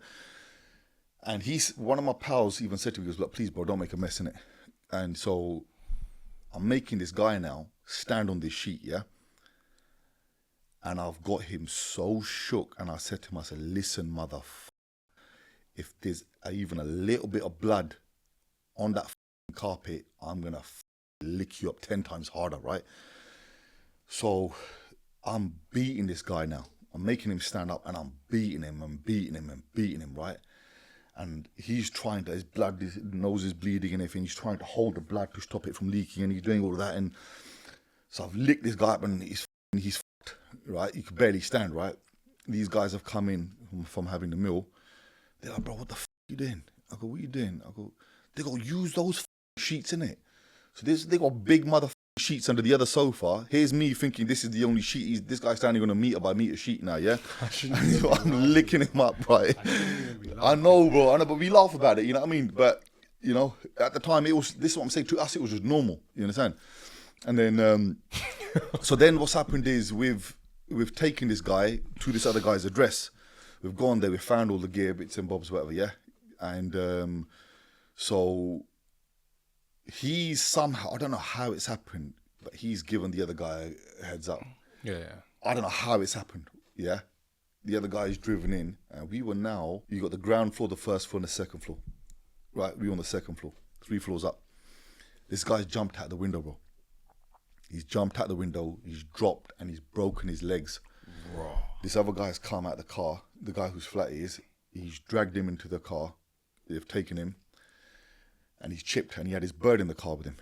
Speaker 1: And one of my pals even said to me, he goes, "Look, please, bro, don't make a mess in it." And so I'm making this guy now stand on this sheet, yeah? And I've got him so shook, and I said to him, I said, "Listen, if there's even a little bit of blood on that carpet, I'm going to lick you up 10 times harder, right?" So I'm beating this guy now. I'm making him stand up, and I'm beating him and beating him and beating him, right? And he's trying to, his nose is bleeding and everything. He's trying to hold the blood to stop it from leaking, and he's doing all of that. And so I've licked this guy up, and he's fucked, right? He could barely stand, right? These guys have come in from having the meal. They're like, "Bro, what the you doing?" I go, "What you doing?" I go, "They go, use those sheets, innit?" So they got big sheets under the other sofa. Here's me thinking this is the only sheet. This guy's standing on a meter by meter sheet now, yeah? I'm licking him up, right? I know, bro. I know, but we laugh about it, you know what I mean? But, you know, at the time, this is what I'm saying, to us, it was just normal, you understand? And then, so then what's happened is we've taken this guy to this other guy's address. We've gone there, we found all the gear, bits and bobs, whatever, yeah? And so he's somehow, I don't know how it's happened, but he's given the other guy a heads up.
Speaker 2: Yeah.
Speaker 1: I don't know how it's happened, yeah? The other guy is driven in, and you got the ground floor, the first floor, and the second floor. Right, we on the second floor, 3 floors up. This guy's jumped out the window, bro. He's jumped out the window, he's dropped, and he's broken his legs.
Speaker 2: Bro.
Speaker 1: This other guy's come out the car, the guy whose flat he is, he's dragged him into the car, they've taken him, and he's chipped, and he had his bird in the car with him,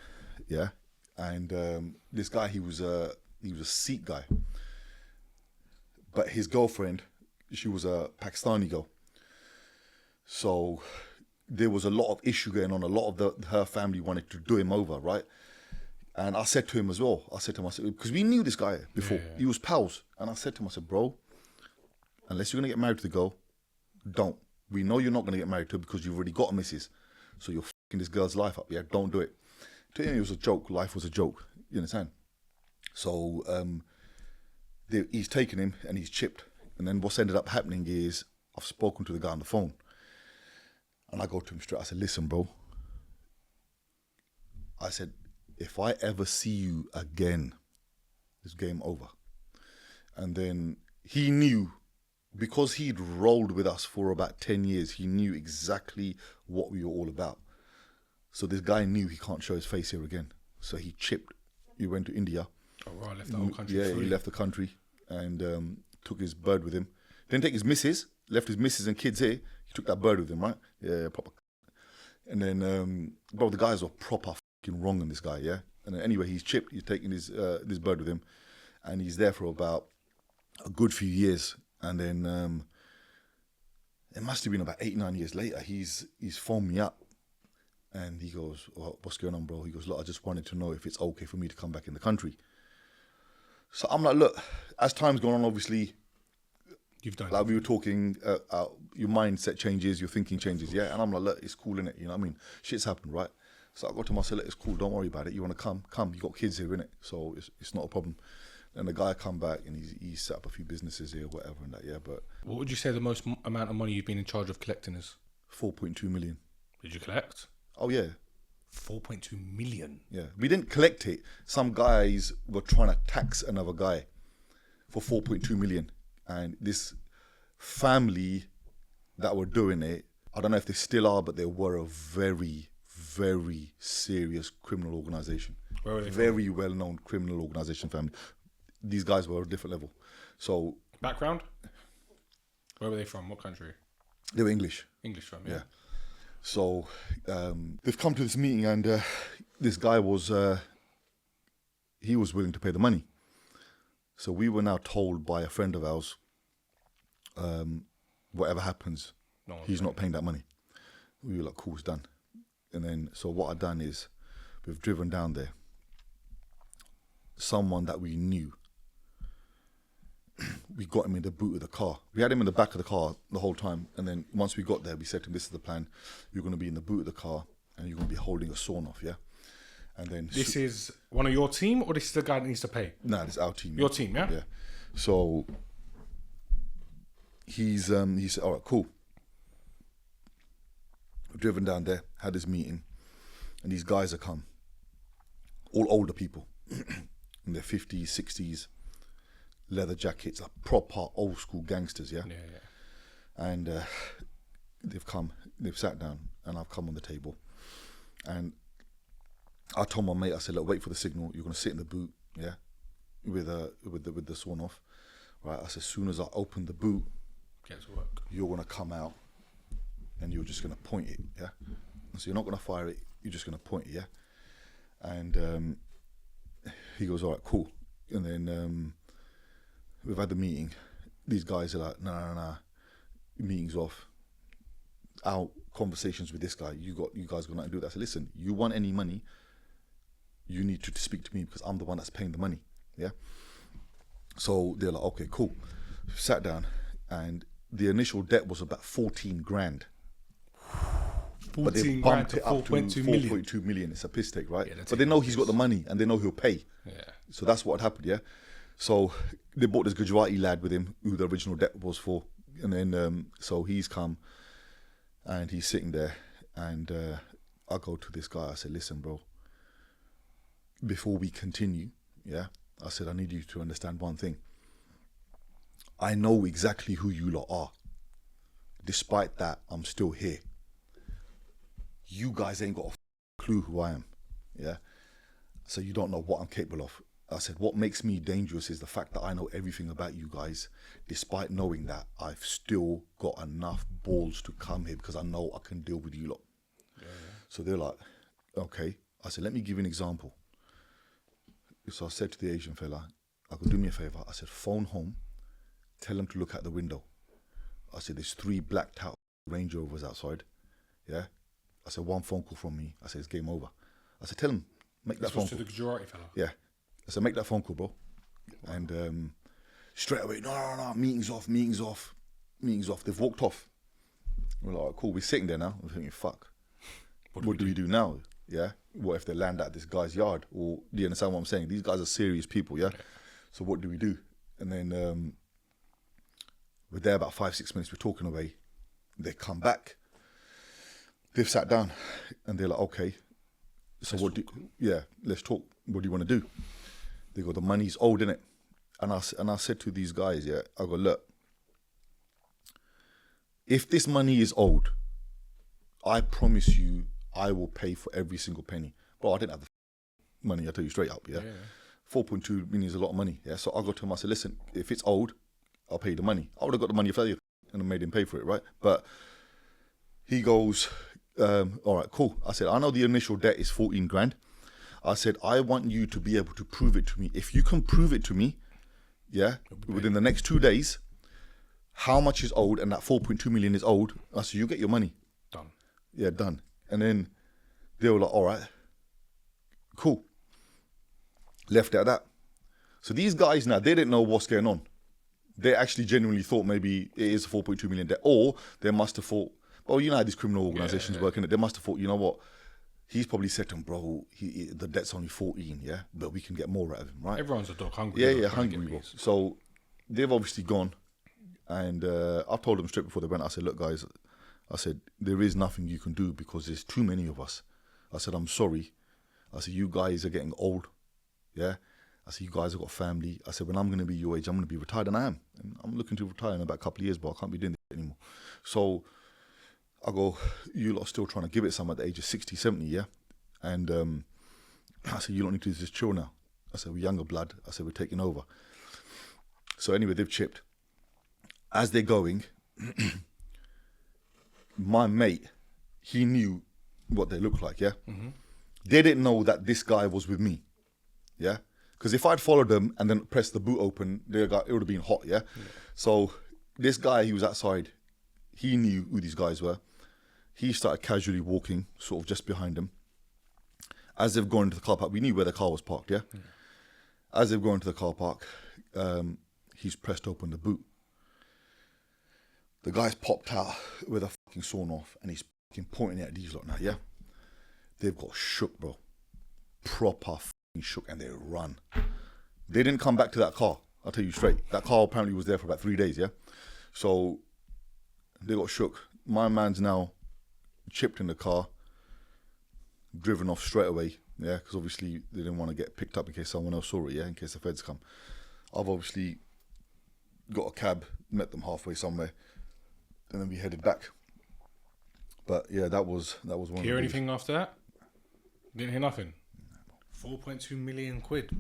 Speaker 1: yeah? And this guy, he was a Sikh guy, but his girlfriend, she was a Pakistani girl. So there was a lot of issue going on. A lot of her family wanted to do him over, right? And I said to him as well, I said, because we knew this guy before, he was pals. And I said to him, I said, "Bro, unless you're going to get married to the girl, don't. We know you're not going to get married to her because you've already got a missus. So you're fucking this girl's life up, yeah? Don't do it." To him, it was a joke. Life was a joke. You understand? So he's taken him and he's chipped. And then what's ended up happening is I've spoken to the guy on the phone. And I go to him straight. I said, "Listen, bro." I said, "If I ever see you again, it's game over." And then he knew, because he'd rolled with us for about 10 years, he knew exactly what we were all about. So this guy knew he can't show his face here again. So he chipped. He went to India.
Speaker 2: Oh, right, left the whole country.
Speaker 1: Yeah,
Speaker 2: free.
Speaker 1: he left the country and took his bird with him. Didn't take his missus. Left his missus and kids here. He took that bird with him, right? Yeah, proper. And then, bro, the guys were proper fucking wrong on this guy, yeah? And then anyway, he's chipped. He's taking his this bird with him. And he's there for about a good few years. And then it must have been about 8-9 years later, he's phoned me up. And he goes, well, what's going on, bro? He goes, look, I just wanted to know if it's okay for me to come back in the country. So I'm like, look, as time's gone on, obviously,
Speaker 2: You've done
Speaker 1: like we were talking, your mindset changes, your thinking changes, yeah? And I'm like, look, it's cool, innit? You know what I mean? Shit's happened, right? So I got to him, I said, look, it's cool, don't worry about it. You want to come? Come, you got kids here, innit? So it's not a problem. And the guy come back and he set up a few businesses here, whatever, and that, yeah? But
Speaker 2: What would you say the most amount of money you've been in charge of collecting is?
Speaker 1: 4.2 million.
Speaker 2: Did you collect?
Speaker 1: Oh, yeah.
Speaker 2: 4.2 million.
Speaker 1: Yeah, we didn't collect it. Some guys were trying to tax another guy for 4.2 million. And this family that were doing it, I don't know if they still are, but they were a very, very serious criminal organization.
Speaker 2: Where were they
Speaker 1: Very well-known criminal organization family. These guys were a different level. So
Speaker 2: Background? Where were they from? What country?
Speaker 1: they were English.
Speaker 2: English from,
Speaker 1: Yeah. So they've come to this meeting and this guy was, he was willing to pay the money. So we were now told by a friend of ours, whatever happens,
Speaker 2: No,
Speaker 1: he's not paying that money. We were like, cool, it's done. And then, so what I've done is we've driven down there. Someone that we knew, we got him in the boot of the car. We had him in the back of the car the whole time. And then once we got there, we said to him, this is the plan. You're going to be in the boot of the car and you're going to be holding a sawn off, yeah? And then...
Speaker 2: This is one of your team, or this is the guy that needs to pay?
Speaker 1: Nah, this is our team.
Speaker 2: Your team, yeah?
Speaker 1: Yeah. So he said, all right, cool. We've driven down there, had this meeting, and these guys have come. All older people in their 50s, 60s, leather jackets, like proper old school gangsters, yeah?
Speaker 2: Yeah, yeah.
Speaker 1: And they've come, they've sat down, and I've come on the table. And I told my mate, I said, look, wait for the signal. You're going to sit in the boot, yeah, with the sawn off, right? I said, as soon as I open the boot,
Speaker 2: Get to work.
Speaker 1: you're going to come out and you're just going to point it, yeah? So you're not going to fire it, you're just going to point it, yeah? And he goes, all right, cool. And then we've had the meeting. These guys are like, no, meeting's off. Our conversations with this guy, you guys got nothing to do with that. I said, listen, you want any money, you need to speak to me because I'm the one that's paying the money, yeah? So they're like, okay, cool. Sat down and the initial debt was about 14 grand.
Speaker 2: 14 grand to
Speaker 1: 4.2
Speaker 2: 4.2 million.
Speaker 1: 4.2 million. It's a piss take, right?
Speaker 2: Yeah,
Speaker 1: but they know he's got the money and they know he'll pay.
Speaker 2: Yeah.
Speaker 1: So that's what happened, yeah? So they brought this Gujarati lad with him who the original debt was for. And then, so he's come and he's sitting there and I go to this guy, I said, listen, bro, before we continue, yeah, I said, I need you to understand one thing. I know exactly who you lot are. Despite that, I'm still here. You guys ain't got a clue who I am, yeah? So you don't know what I'm capable of. I said, what makes me dangerous is the fact that I know everything about you guys. Despite knowing that, I've still got enough balls to come here because I know I can deal with you lot. Yeah. So they're like, okay. I said, let me give you an example. So I said to the Asian fella, I go, do me a favor. I said, phone home, tell them to look out the window. I said, there's 3 blacked out Range Rovers outside, yeah? I said, one phone call from me. I said, it's game over. I said, tell them, make that phone call.
Speaker 2: This was to the Gujarati fella?
Speaker 1: Yeah. I said, make that phone call, bro. And straight away, no, meeting's off. They've walked off. We're like, cool, we're sitting there now. I'm thinking, fuck. What do we do now? Yeah? What if they land at this guy's yard? Or do you understand what I'm saying? These guys are serious people, yeah? So what do we do? And then we're there about 5-6 minutes, we're talking away. They come back. They've sat down and they're like, okay, so let's talk. What do you want to do? They go, the money's owed, innit? And I said to these guys, yeah, I go, look, if this money is owed, I promise you I will pay for every single penny. Bro, I didn't have the money, I tell you straight up, yeah? 4.2 million is a lot of money, yeah? So I got to him, I said, listen, if it's old, I'll pay the money. I would have got the money for you and I made him pay for it, right? But he goes, all right, cool. I said, I know the initial debt is 14 grand. I said, I want you to be able to prove it to me. If you can prove it to me, yeah, within the next 2 days, how much is owed, and that 4.2 million is owed, I said, you get your money.
Speaker 2: Done.
Speaker 1: Yeah, done. And then they were like, all right, cool. Left it at that. So these guys now, they didn't know what's going on. They actually genuinely thought maybe it is a 4.2 million debt, or they must have thought, well, you know how these criminal organizations work, innit? They must have thought, you know what? He's probably said to him, bro, the debt's only 14, yeah? But we can get more out of him, right?
Speaker 2: Everyone's a dog hungry.
Speaker 1: Yeah, hungry, bro. So they've obviously gone. And I told them straight before they went, I said, look, guys, I said, there is nothing you can do because there's too many of us. I said, I'm sorry. I said, you guys are getting old, yeah? I said, you guys have got family. I said, when I'm going to be your age, I'm going to be retired, and I am. And I'm looking to retire in about a couple of years, but I can't be doing this anymore. So I go, you lot are still trying to give it some at the age of 60, 70, yeah? And I said, you don't need to just chill now. I said, we're younger blood. I said, we're taking over. So anyway, they've chipped. As they're going, my mate, he knew what they looked like, yeah? Mm-hmm. They didn't know that this guy was with me, yeah? Because if I'd followed them and then pressed the boot open, it would have been hot, yeah? So this guy, he was outside. He knew who these guys were. He started casually walking, sort of just behind them. As they've gone into the car park, we knew where the car was parked, yeah? As they've gone into the car park, he's pressed open the boot. The guy's popped out with a fucking sawn off and he's fucking pointing at these lot now, yeah? They've got shook, bro. Proper fucking shook, and they run. They didn't come back to that car, I'll tell you straight. That car apparently was there for about 3 days, yeah? So they got shook. My man's now chipped in the car, driven off straight away, yeah? Because obviously they didn't want to get picked up in case someone else saw it, yeah? In case the feds come. I've obviously got a cab, met them halfway somewhere, and then we headed back. But yeah, that was one.
Speaker 2: Hear anything after that? Didn't hear nothing. 4.2 million quid.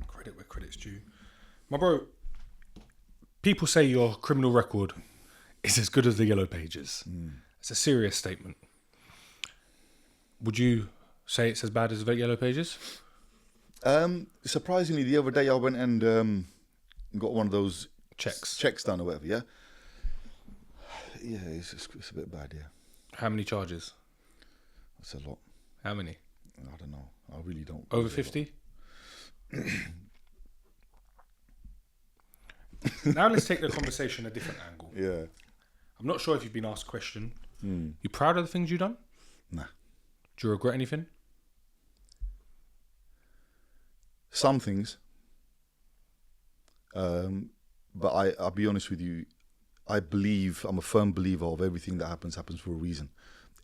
Speaker 2: Credit where credit's due. My bro, people say your criminal record is as good as the Yellow Pages. It's a serious statement. Would you say it's as bad as the Yellow Pages?
Speaker 1: Surprisingly, the other day I went and got one of those checks done or whatever, yeah? Yeah, it's a bit bad, yeah.
Speaker 2: How many charges?
Speaker 1: That's a lot.
Speaker 2: How many?
Speaker 1: I don't know. I really don't.
Speaker 2: Over 50? Now let's take the conversation a different angle.
Speaker 1: Yeah.
Speaker 2: I'm not sure if you've been asked a question. You proud of the things you've done?
Speaker 1: Nah.
Speaker 2: Do you regret anything?
Speaker 1: Some things. But I'll be honest with you, I'm a firm believer of everything that happens for a reason.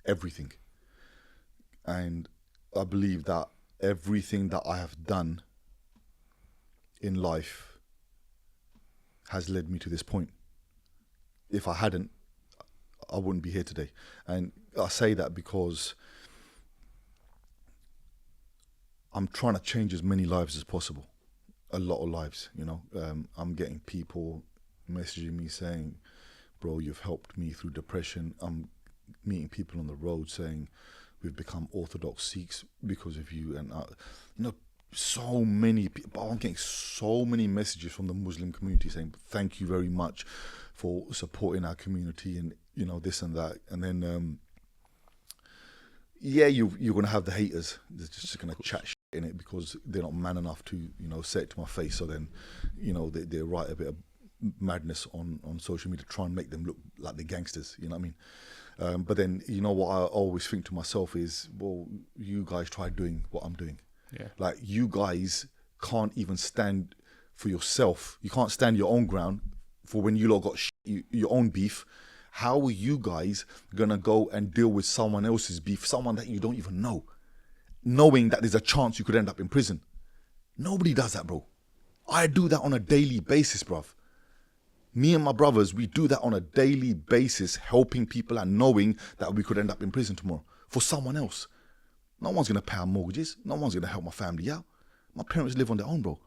Speaker 1: Everything. And I believe that everything that I have done in life has led me to this point. If I hadn't, I wouldn't be here today. And I say that because I'm trying to change as many lives as possible. A lot of lives, you know. I'm getting people messaging me saying, bro, you've helped me through depression. I'm meeting people on the road saying, we've become Orthodox Sikhs because of you. And, you know, so many people, I'm getting so many messages from the Muslim community saying, thank you very much for supporting our community and, you know, this and that. And then, yeah, you're going to have the haters. They're just going to chat shit in it because they're not man enough to, you know, say it to my face. So then, you know, they write a bit of madness on social media to try and make them look like they're gangsters, you know what I mean? But then, you know what I always think to myself is, well, you guys try doing what I'm doing.
Speaker 2: Yeah.
Speaker 1: Like, you guys can't even stand for yourself. You can't stand your own ground for when you lot got your own beef. How are you guys going to go and deal with someone else's beef, someone that you don't even know, knowing that there's a chance you could end up in prison? Nobody does that, bro. I do that on a daily basis, bruv. Me and my brothers, we do that on a daily basis, helping people and knowing that we could end up in prison tomorrow for someone else. No one's going to pay our mortgages. No one's going to help my family out. My parents live on their own, bro.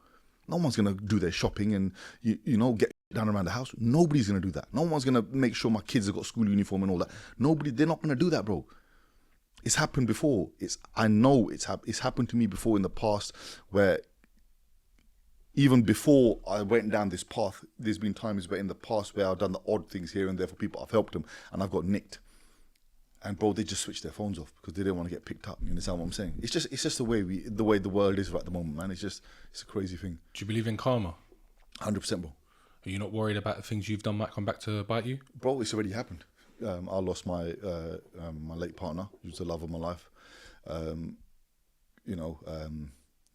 Speaker 1: No one's going to do their shopping and, you know, get down around the house. Nobody's going to do that. No one's going to make sure my kids have got school uniform and all that. They're not going to do that, bro. It's happened before. I know it's happened to me before in the past, where even before I went down this path, there's been times where in the past where I've done the odd things here and there for people, I've helped them, and I've got nicked. And bro, they just switched their phones off because they didn't want to get picked up. You understand what I'm saying? It's just the way the world is right at the moment, man. It's a crazy thing.
Speaker 2: Do you believe in karma?
Speaker 1: 100%, bro.
Speaker 2: Are you not worried about the things you've done might come back to bite you?
Speaker 1: Bro, it's already happened. I lost my my late partner, who was the love of my life.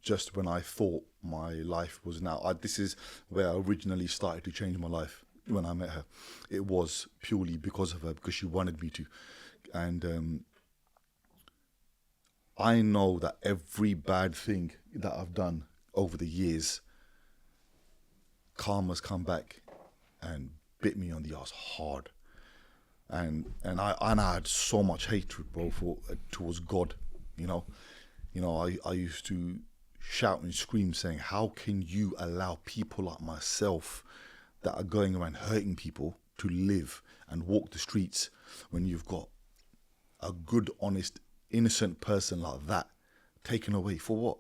Speaker 1: Just when I thought my life was now, this is where I originally started to change my life when I met her. It was purely because of her, because she wanted me to. And I know that every bad thing that I've done over the years, karma's come back and bit me on the ass hard. And I had so much hatred, bro, towards God. I used to shout and scream saying, how can you allow people like myself that are going around hurting people to live and walk the streets when you've got a good, honest, innocent person like that taken away for what?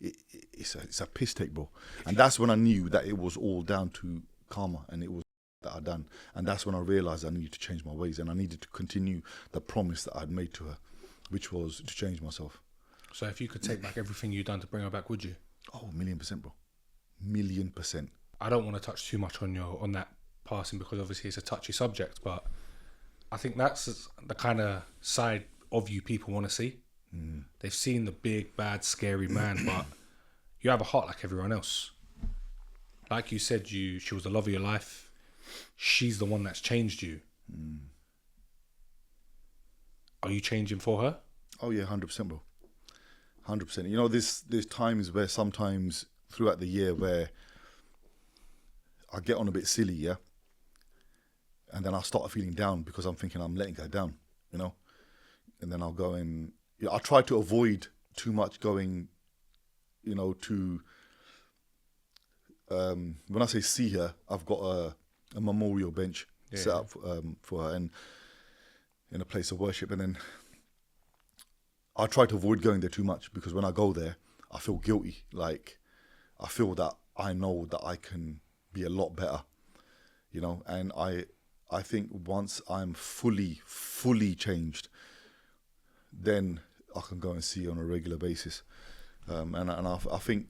Speaker 1: It's a piss take, bro. And that's when I knew that it was all down to karma, and it was that I'd done. And that's when I realized I needed to change my ways, and I needed to continue the promise that I'd made to her, which was to change myself.
Speaker 2: So if you could take back everything you've done to bring her back, would you?
Speaker 1: Oh, 1,000,000%, bro. 1,000,000%.
Speaker 2: I don't want to touch too much on that passing, because obviously it's a touchy subject, but I think that's the kind of side of you people want to see. They've seen the big, bad, scary man, but you have a heart like everyone else. Like you said, she was the love of your life. She's the one that's changed you. Are you changing for her?
Speaker 1: Oh yeah, 100%, bro. 100%. You know, there's times where sometimes throughout the year where I get on a bit silly, yeah? And then I'll start feeling down because I'm thinking I'm letting her down, you know? And then I'll go and... I try to avoid too much going, you know, to... when I say see her, I've got a memorial bench set up for her, and in a place of worship. And then I try to avoid going there too much, because when I go there, I feel guilty. Like, I feel that I know that I can be a lot better, you know? And I think once I'm fully changed, then I can go and see her on a regular basis. And I think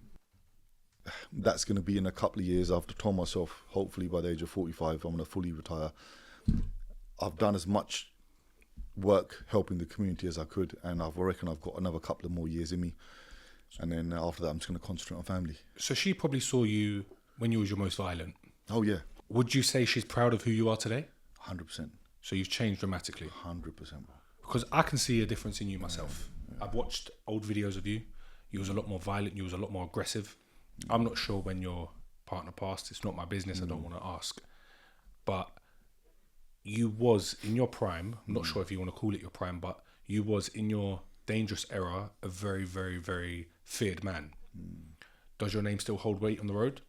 Speaker 1: that's going to be in a couple of years. I've told myself, hopefully by the age of 45, I'm going to fully retire. I've done as much work helping the community as I could, and I reckon I've got another couple of more years in me. And then after that, I'm just going to concentrate on family.
Speaker 2: So she probably saw you when you was your most violent.
Speaker 1: Oh, yeah.
Speaker 2: Would you say she's proud of who you are today?
Speaker 1: 100%.
Speaker 2: So you've changed dramatically?
Speaker 1: 100%, bro.
Speaker 2: Because I can see a difference in you myself. Yeah. I've watched old videos of you. You was a lot more violent. You was a lot more aggressive. I'm not sure when your partner passed. It's not my business. I don't want to ask. But you was in your prime. I'm not sure if you want to call it your prime, but you was in your dangerous era a very, very, very feared man. Does your name still hold weight on the road?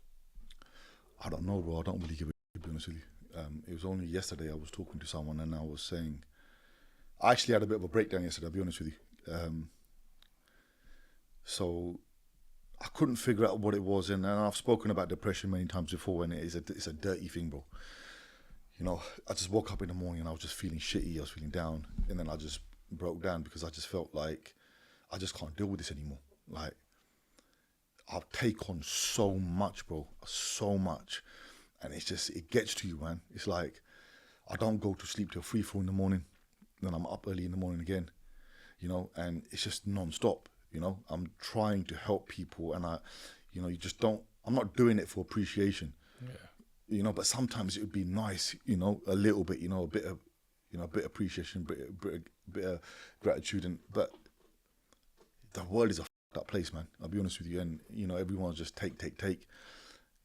Speaker 1: I don't know, bro. I don't really give a shit, to be honest with you. It was only yesterday I was talking to someone, and I was saying, I actually had a bit of a breakdown yesterday, I'll be honest with you. So I couldn't figure out what it was, and I've spoken about depression many times before, and it's a dirty thing, bro. You know, I just woke up in the morning and I was just feeling shitty, I was feeling down, and then I just broke down because I just felt like I just can't deal with this anymore. Like, I take on so much, bro, so much, and it gets to you, man. It's like, I don't go to sleep till 3, 4 in the morning, then I'm up early in the morning again, you know, and it's just non-stop, you know. I'm trying to help people, and I'm not doing it for appreciation, you know, but sometimes it would be nice, you know, a little bit, you know, a bit of appreciation, bit of gratitude, but the world is a f***ed up place, man. I'll be honest with you, and, you know, everyone's just take,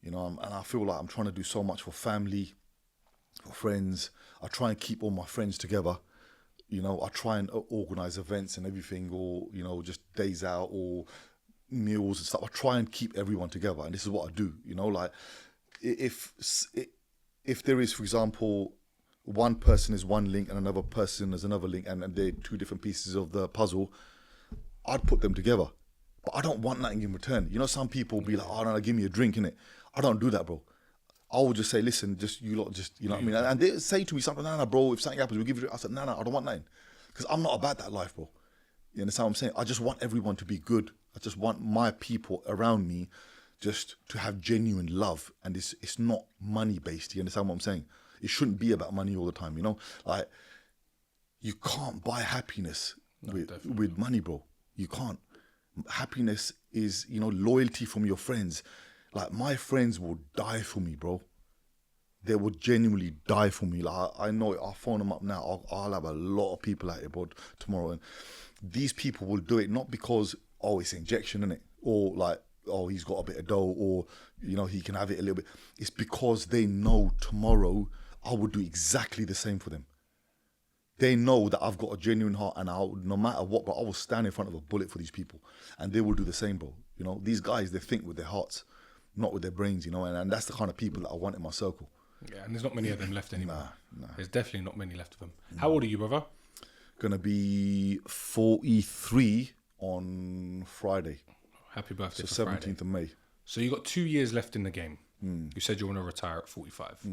Speaker 1: You know, and I feel like I'm trying to do so much for family, for friends. I try and keep all my friends together. You know, I try and organize events and everything, or, you know, just days out or meals and stuff. I try and keep everyone together, and this is what I do. You know, like if there is, for example, one person is one link and another person is another link, and they're two different pieces of the puzzle, I'd put them together. But I don't want nothing in return. You know, some people be like, oh, no, give me a drink, innit? I don't do that, bro. I would just say, listen, just you lot, just, you know what I mean? And they say to me something, nah, bro, if something happens, we'll give you a drink. I said, nah, I don't want nothing. Because I'm not about that life, bro. You understand what I'm saying? I just want everyone to be good. I just want my people around me just to have genuine love. And it's not money based. You understand what I'm saying? It shouldn't be about money all the time, you know? Like, you can't buy happiness with money, bro. You can't. Happiness is, you know, loyalty from your friends. Like, my friends will die for me, bro. They will genuinely die for me. Like, I know it. I'll phone them up now. I'll have a lot of people out here, bro, tomorrow. And these people will do it not because, oh, it's injection, innit? Or like, oh, he's got a bit of dough, or, you know, he can have it a little bit. It's because they know tomorrow I will do exactly the same for them. They know that I've got a genuine heart, and no matter what, bro, I will stand in front of a bullet for these people, and they will do the same, bro. You know, these guys, they think with their hearts, not with their brains, you know, and that's the kind of people that I want in my circle.
Speaker 2: Yeah, and there's not many of them left anymore.
Speaker 1: Nah.
Speaker 2: There's definitely not many left of them. How old are you, brother?
Speaker 1: Gonna be 43 on Friday.
Speaker 2: Happy birthday
Speaker 1: So
Speaker 2: for
Speaker 1: 17th
Speaker 2: Friday.
Speaker 1: of May.
Speaker 2: So you got 2 years left in the game. You said you want to retire at 45.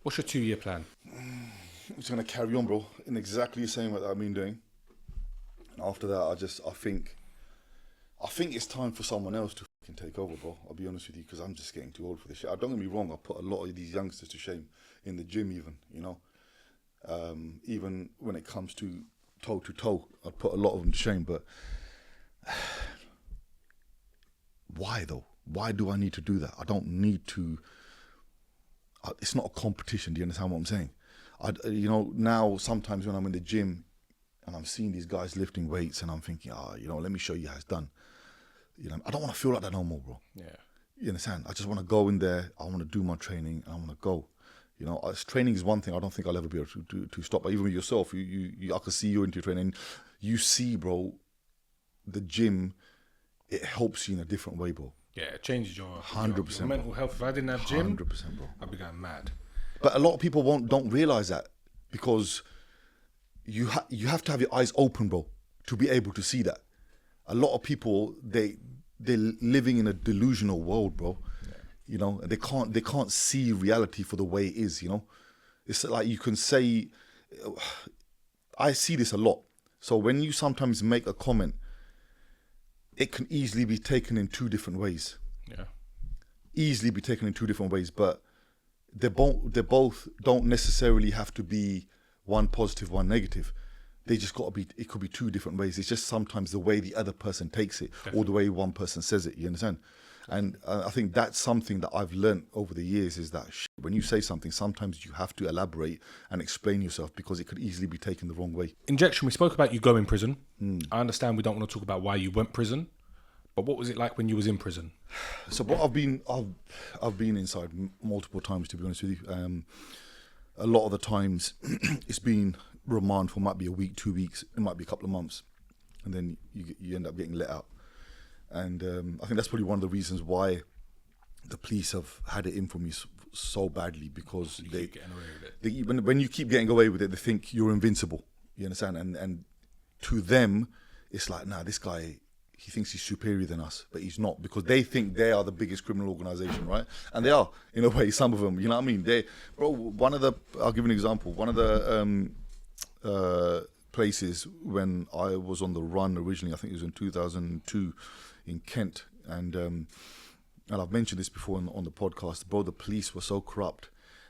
Speaker 2: What's your 2-year plan?
Speaker 1: I'm just gonna carry on, bro, in exactly the same way that I've been doing. And after that, I think it's time for someone else to fucking take over, bro. I'll be honest with you, because I'm just getting too old for this shit. Don't get me wrong, I put a lot of these youngsters to shame in the gym, even, you know. Even when it comes to toe, I put a lot of them to shame. But why though? Why do I need to do that? I don't need to. It's not a competition. Do you understand what I'm saying? You know, now sometimes when I'm in the gym and I'm seeing these guys lifting weights, and I'm thinking, you know, let me show you how it's done. You know, I don't want to feel like that no more, bro. Yeah. You understand? I just want to go in there. I want to do my training, and I want to go. You know, training is one thing I don't think I'll ever be able to stop. But even with yourself, I can see you into your training. You see, bro, the gym, it helps you in a different way, bro.
Speaker 2: Yeah, it changes your
Speaker 1: 100%,
Speaker 2: your mental health. If I didn't have gym,
Speaker 1: 100%, bro.
Speaker 2: I'd be going mad.
Speaker 1: But a lot of people don't realize that, because you have to have your eyes open, bro, to be able to see that. A lot of people, they're living in a delusional world, bro. Yeah. You know, they can't see reality for the way it is. You know, it's like you can say, I see this a lot. So when you sometimes make a comment, it can easily be taken in two different ways. Yeah, easily be taken in two different ways, but they both don't necessarily have to be one positive, one negative. They just got to be, it could be two different ways. It's just sometimes the way the other person takes it. Definitely. Or the way one person says it, you understand? And I think that's something that I've learned over the years, is that when you say something, sometimes you have to elaborate and explain yourself, because it could easily be taken the wrong way.
Speaker 2: Injection, we spoke about you going prison. I understand we don't want to talk about why you went prison, but what was it like when you was in prison?
Speaker 1: So what I've been inside multiple times, to be honest with you. A lot of the times it's been remand for, might be a week, 2 weeks, it might be a couple of months, and then you end up getting let out. And I think that's probably one of the reasons why the police have had it in for me so badly, because when you keep getting away with it, they think you're invincible. You understand? And to them, it's like, nah, this guy, he thinks he's superior than us, but he's not, because they think they are the biggest criminal organization, right? And they are, in a way, some of them, you know what I mean? I'll give you an example. One of the places when I was on the run originally, I think it was in 2002 in Kent, and I've mentioned this before on the podcast, bro, the police were so corrupt.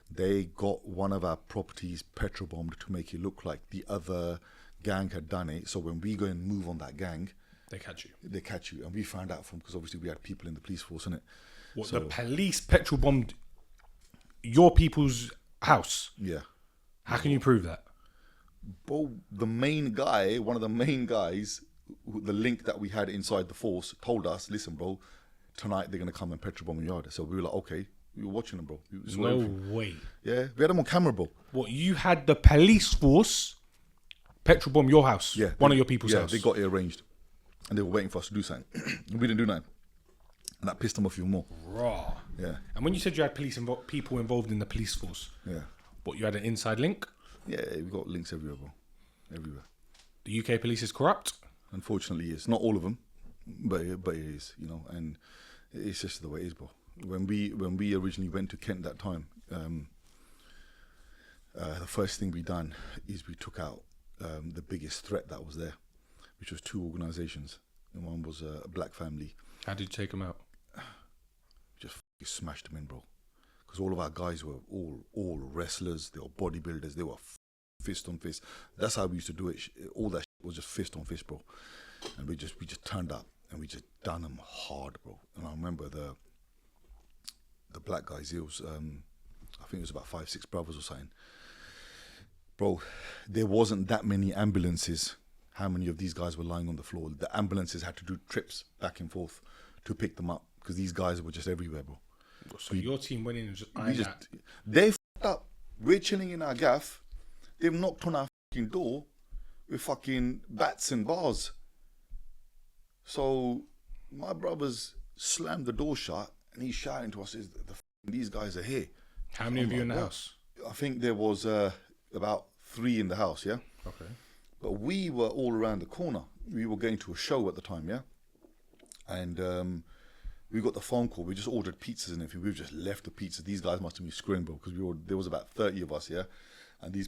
Speaker 1: They got one of our properties petrol bombed to make it look like the other gang had done it. So when we go and move on that gang,
Speaker 2: they catch you. And
Speaker 1: we found out because obviously we had people in the police force, innit?
Speaker 2: What, so, the police petrol bombed your people's house?
Speaker 1: Yeah.
Speaker 2: How can you prove that?
Speaker 1: Bro, one of the main guys, the link that we had inside the force, told us, listen, bro, tonight they're gonna come and petrol bomb your yard. So we were like, okay, we were watching them, bro. We saw
Speaker 2: No
Speaker 1: everything.
Speaker 2: way.
Speaker 1: Yeah, we had them on camera, bro.
Speaker 2: What, you had the police force petrol bomb your house?
Speaker 1: Yeah,
Speaker 2: One of your people's house?
Speaker 1: They got it arranged, and they were waiting for us to do something. We didn't do nothing, and that pissed them off even more.
Speaker 2: Raw.
Speaker 1: Yeah,
Speaker 2: And when you said you had people involved in the police force,
Speaker 1: yeah,
Speaker 2: what, you had an inside link?
Speaker 1: yeah. We got links everywhere, bro. Everywhere.
Speaker 2: The UK police is corrupt?
Speaker 1: Unfortunately, yes. Not all of them, but it is, you know, and it's just the way it is, bro. When we originally went to Kent that time, the first thing we done is we took out the biggest threat that was there, which was 2 organisations. And one was a black family.
Speaker 2: How did you take them out?
Speaker 1: Just smashed them in, bro. Because all of our guys were all wrestlers. They were bodybuilders. They were fist on fist. That's how we used to do it. All that was just fist on fist, bro. And we just turned up and we just done them hard, bro. And I remember the black guys. It was I think it was about 5-6 brothers or something. Bro, there wasn't that many ambulances. How many of these guys were lying on the floor? The ambulances had to do trips back and forth to pick them up because these guys were just everywhere, bro.
Speaker 2: So your team went in and just eyed that.
Speaker 1: They f***ed up. We're chilling in our gaff. They've knocked on our fucking door with fucking bats and bars. So my brother's slammed the door shut and he's shouting to us, these guys are here.
Speaker 2: How many of you in the house?
Speaker 1: I think there was about 3 in the house, yeah?
Speaker 2: Okay.
Speaker 1: But we were all around the corner. We were going to a show at the time, yeah? And we got the phone call. We just ordered pizzas and everything. We've just left the pizzas. These guys must have been screwing, bro, because there was about 30 of us, yeah? And these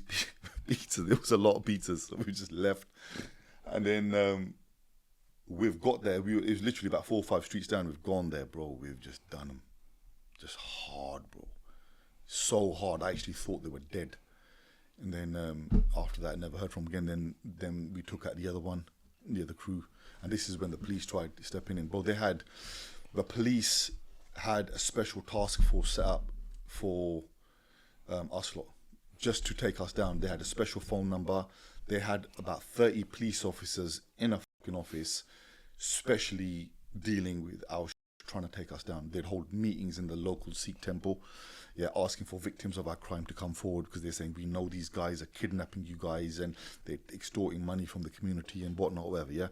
Speaker 1: pizzas, there was a lot of pizzas. So we just left. And then we've got there. It was literally about 4 or 5 streets down. We've gone there, bro. We've just done them. Just hard, bro. So hard. I actually thought they were dead. And then after that, I never heard from them again. Then we took out the other crew. And this is when the police tried stepping in. Bro, the police had a special task force set up for us lot, just to take us down. They had a special phone number. They had about 30 police officers in a fucking office, specially dealing with our trying to take us down. They'd hold meetings in the local Sikh temple, yeah, asking for victims of our crime to come forward because they're saying, we know these guys are kidnapping you guys and they're extorting money from the community and whatnot, whatever, yeah.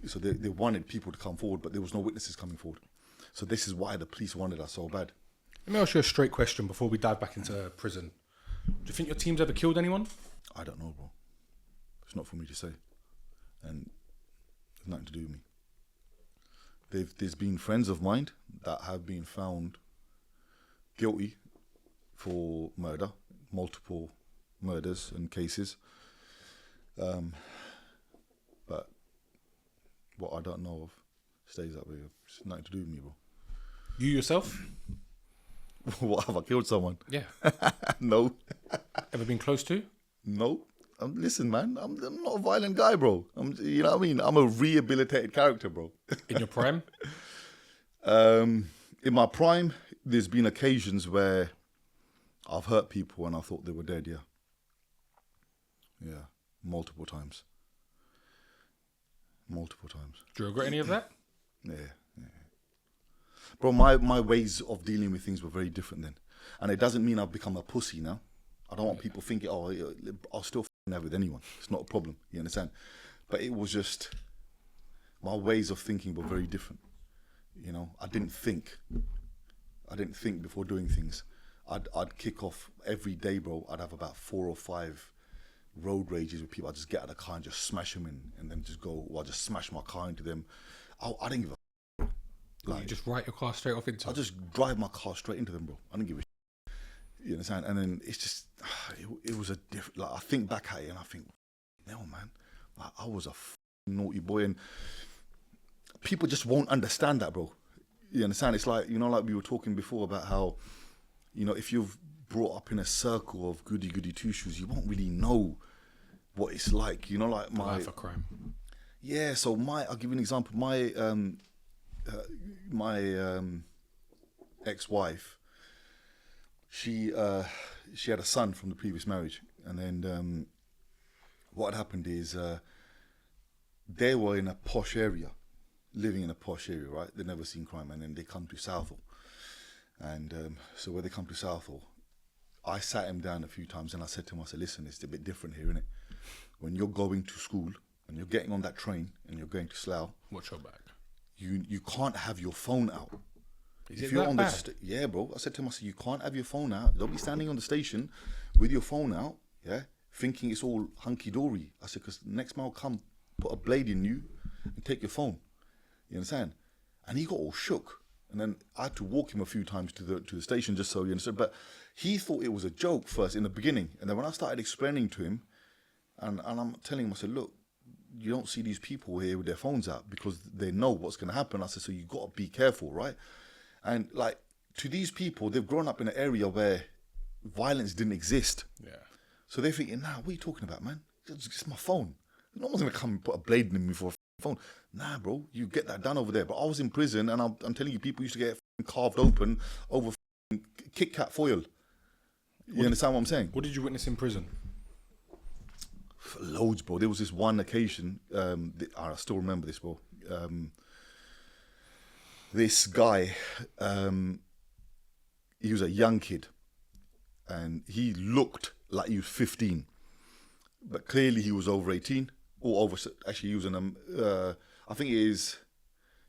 Speaker 1: So they wanted people to come forward, but there was no witnesses coming forward. So this is why the police wanted us so bad.
Speaker 2: Let me ask you a straight question before we dive back into prison. Do you think your team's ever killed anyone?
Speaker 1: I don't know, bro. It's not for me to say. And it's nothing to do with me. There's been friends of mine that have been found guilty for murder, multiple murders and cases. But what I don't know of stays up there. It's nothing to do with me, bro.
Speaker 2: You yourself?
Speaker 1: What, have I killed someone?
Speaker 2: Yeah.
Speaker 1: No.
Speaker 2: Ever been close to?
Speaker 1: No. Listen, man, I'm not a violent guy, bro. You know what I mean? I'm a rehabilitated character, bro.
Speaker 2: In your prime?
Speaker 1: In my prime, there's been occasions where I've hurt people and I thought they were dead, yeah. Yeah, multiple times. Multiple times.
Speaker 2: Do you regret any of that?
Speaker 1: Yeah. Bro, my ways of dealing with things were very different then. And it doesn't mean I've become a pussy now. I don't want people thinking, oh, I'll still have with anyone. It's not a problem, you understand? But it was just, my ways of thinking were very different. You know, I didn't think before doing things. I'd kick off every day, bro. I'd have about 4 or 5 road rages with people. I'd just get out of the car and just smash them in and then just go, or I'd just smash my car into them. I didn't give a
Speaker 2: Like, you just write your car straight off into
Speaker 1: I
Speaker 2: it?
Speaker 1: just drive my car straight into them, bro. I didn't give a You understand? And then it's just, it was a different, like, I think back at it and I think, no, man, like, I was a naughty boy and people just won't understand that, bro. You understand? It's like, you know, like we were talking before about how, you know, if you've brought up in a circle of goody two-shoes, you won't really know what it's like, you know, like my...
Speaker 2: Life of crime.
Speaker 1: Yeah, so I'll give you an example. My ex-wife, she had a son from the previous marriage, and then what had happened is they were in a posh area, living in a posh area, right? They've never seen crime, and then they come to Southall. And so when they come to Southall, I sat him down a few times and I said to him, I said, listen, it's a bit different here, innit? When you're going to school and you're getting on that train and you're going to Slough,
Speaker 2: Watch your back.
Speaker 1: you can't have your phone out.
Speaker 2: Is
Speaker 1: If
Speaker 2: it
Speaker 1: you're
Speaker 2: that
Speaker 1: on
Speaker 2: bad?
Speaker 1: yeah, bro. I said to him, I said, you can't have your phone out. Don't be standing on the station with your phone out, yeah, thinking it's all hunky dory. I said, because next man will come, put a blade in you, and take your phone. You understand? And he got all shook. And then I had to walk him a few times to the station just so you understand. But he thought it was a joke first in the beginning, and then when I started explaining to him, and I'm telling him, I said, look, you don't see these people here with their phones out because they know what's going to happen. I said, so you got to be careful, right? And like, to these people, they've grown up in an area where violence didn't exist.
Speaker 2: Yeah.
Speaker 1: So they're thinking, nah, what are you talking about, man? It's my phone. No one's going to come and put a blade in me for a phone. Nah, bro, you get that done over there. But I was in prison, and I'm telling you, people used to get carved open over Kit Kat foil. You understand what I'm saying?
Speaker 2: What did you witness in prison?
Speaker 1: Loads, bro. There was this one occasion, I still remember this, bro. This guy, he was a young kid, and he looked like he was 15, but clearly he was over 18, or over, actually he was in I think it is,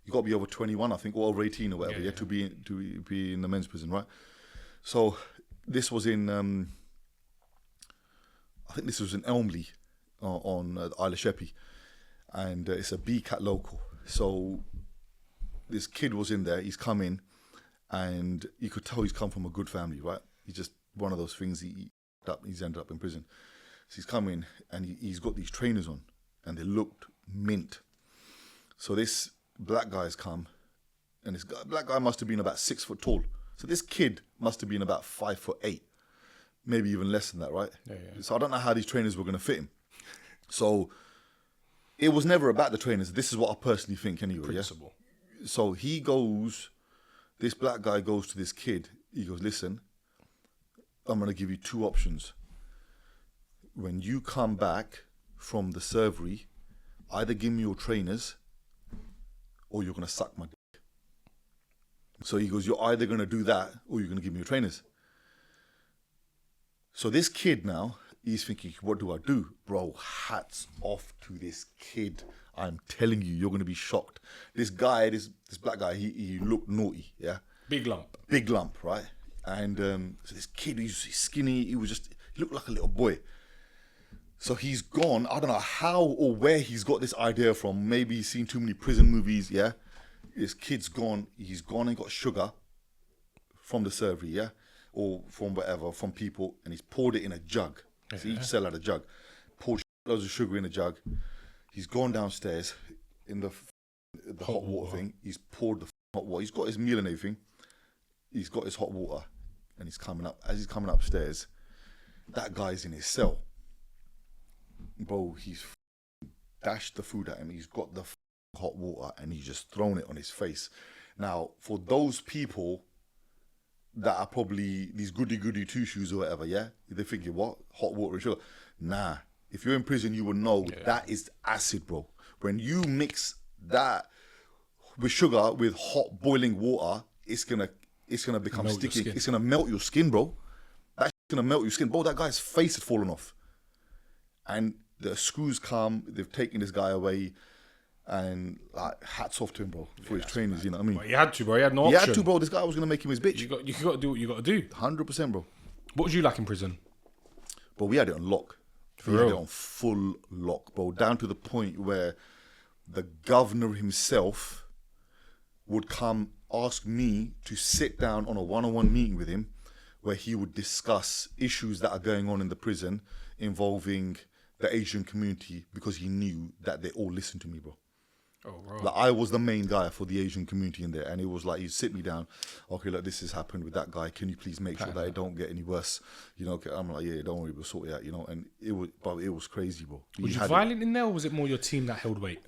Speaker 1: you got to be over 21, I think, or over 18 or whatever, to be in the men's prison, right? So this was in, I think this was in Elmley, on Isle of Sheppey, and it's a B-Cat local. So this kid was in there, he's come in, and you could tell he's come from a good family, right? He's just one of those things, he's ended up in prison. So he's come in, and he's got these trainers on, and they looked mint. So this black guy's come, and this black guy must have been about 6 foot tall. So this kid must have been about 5'8", maybe even less than that, right?
Speaker 2: Yeah.
Speaker 1: So I don't know how these trainers were going to fit him. So it was never about the trainers. This is what I personally think anyway.
Speaker 2: Principle.
Speaker 1: Yeah? So this black guy goes to this kid. He goes, listen, I'm going to give you two options. When you come back from the servery, either give me your trainers or you're going to suck my dick. So he goes, you're either going to do that or you're going to give me your trainers. So this kid now, he's thinking, what do I do? Bro, hats off to this kid. I'm telling you, you're going to be shocked. This guy, this black guy, he looked naughty, yeah?
Speaker 2: Big lump.
Speaker 1: Big lump, right? And so this kid, he's skinny, he looked like a little boy. So he's gone, I don't know how or where he's got this idea from. Maybe he's seen too many prison movies, yeah? This kid's gone, he's gone and got sugar from the servery, yeah? Or from whatever, from people, and he's poured it in a jug. So each cell had a jug. Poured loads of sugar in a jug. He's gone downstairs in the hot water thing. He's poured the hot water. He's got his meal and everything. He's got his hot water, and he's coming up. As he's coming upstairs, that guy's in his cell. Bro, he's dashed the food at him. He's got the hot water, and he's just thrown it on his face. Now, for those people that are probably these goody two shoes or whatever, yeah? They're thinking, what? Hot water and sugar? Nah. If you're in prison, you will know that is acid, bro. When you mix that with sugar, with hot boiling water, it's gonna become
Speaker 2: Melt
Speaker 1: sticky.
Speaker 2: your skin.
Speaker 1: It's gonna melt your skin, bro. That's gonna melt your skin. Bro, that guy's face had fallen off. And the screws come, they've taken this guy away, and like hats off to him, bro, for his trainers, you know what I mean?
Speaker 2: Well, you had to, bro. You had no option.
Speaker 1: He had to, bro. This guy was gonna make him his bitch.
Speaker 2: You got to do what you got to do.
Speaker 1: 100%, bro.
Speaker 2: What was you like in prison?
Speaker 1: But we had it on lock.
Speaker 2: For
Speaker 1: We had
Speaker 2: real?
Speaker 1: it on full lock, bro. Down to the point where the governor himself would come ask me to sit down on a one-on-one meeting with him where he would discuss issues that are going on in the prison involving the Asian community, because he knew that they all listened to me, bro.
Speaker 2: Oh, bro.
Speaker 1: Like, I was the main guy for the Asian community in there, and it was like, he'd sit me down, okay, look, this has happened with that guy, can you please make sure that it don't get any worse, you know? I'm like, yeah, don't worry, we'll sort it out, you know? And it was crazy, bro.
Speaker 2: Was you violent in there, or was it more your team that held weight?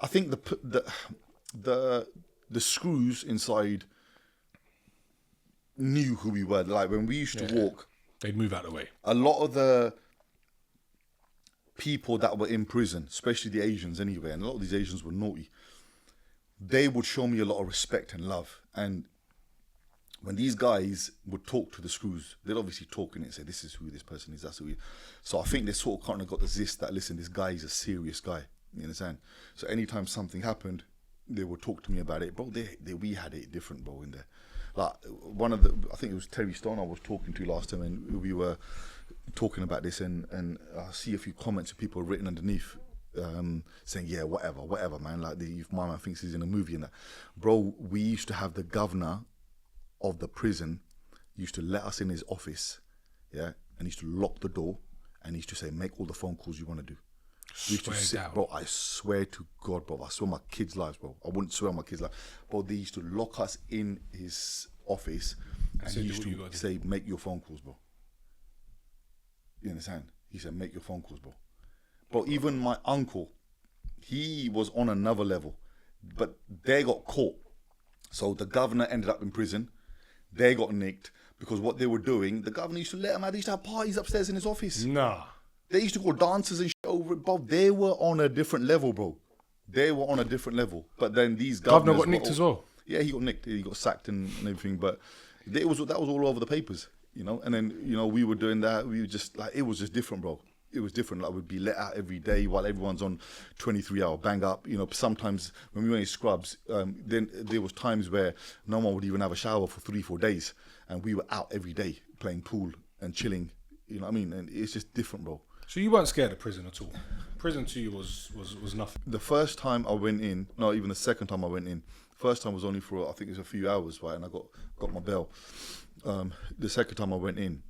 Speaker 1: I think the screws inside knew who we were. Like, when we used to walk,
Speaker 2: They'd move out of the way.
Speaker 1: a lot of the people that were in prison, especially the Asians anyway, and a lot of these Asians were naughty, they would show me a lot of respect and love. And when these guys would talk to the screws, they'd obviously talk in it and say, this is who this person is, that's who he is. So I think they sort of kind of got the gist that, listen, this guy is a serious guy. You understand? So anytime something happened, they would talk to me about it. Bro, we had it different, bro, in there. Like, I think it was Terry Stone I was talking to last time, and we were talking about this, and I see a few comments of people written underneath, saying, yeah, whatever, man. Like, if my man thinks he's in a movie and that. Bro, we used to have the governor of the prison used to let us in his office, yeah, and he used to lock the door, and he used to say, make all the phone calls you want to do. We used to sit, bro, I swear to God, bro, I swear my kids' lives, bro. I wouldn't swear on my kids' lives. Bro, they used to lock us in his office, and he used to say, make your phone calls, bro. You understand? He said, make your phone calls, bro. Bro, even my uncle, he was on another level, but they got caught. So the governor ended up in prison. They got nicked because what they were doing, the governor used to let them out. They used to have parties upstairs in his office.
Speaker 2: Nah.
Speaker 1: They used to go dancers and shit over it, bro. They were on a different level, bro. They were on a different level. But then these governors
Speaker 2: Governor got nicked as well.
Speaker 1: Yeah, he got nicked. He got sacked and everything. But that was all over the papers, you know. And then, you know, we were doing that. We were just like, it was just different, bro. It was different. Like, we'd be let out every day while everyone's on 23-hour bang up. You know, sometimes when we were in scrubs, then there was times where no one would even have a shower for 3-4 days, and we were out every day playing pool and chilling. You know what I mean? And it's just different, bro.
Speaker 2: So you weren't scared of prison at all? Prison to you was nothing?
Speaker 1: The first time I went in, no, even the second time I went in, first time was only for, I think it was a few hours, right? And I got my bail. The second time I went in,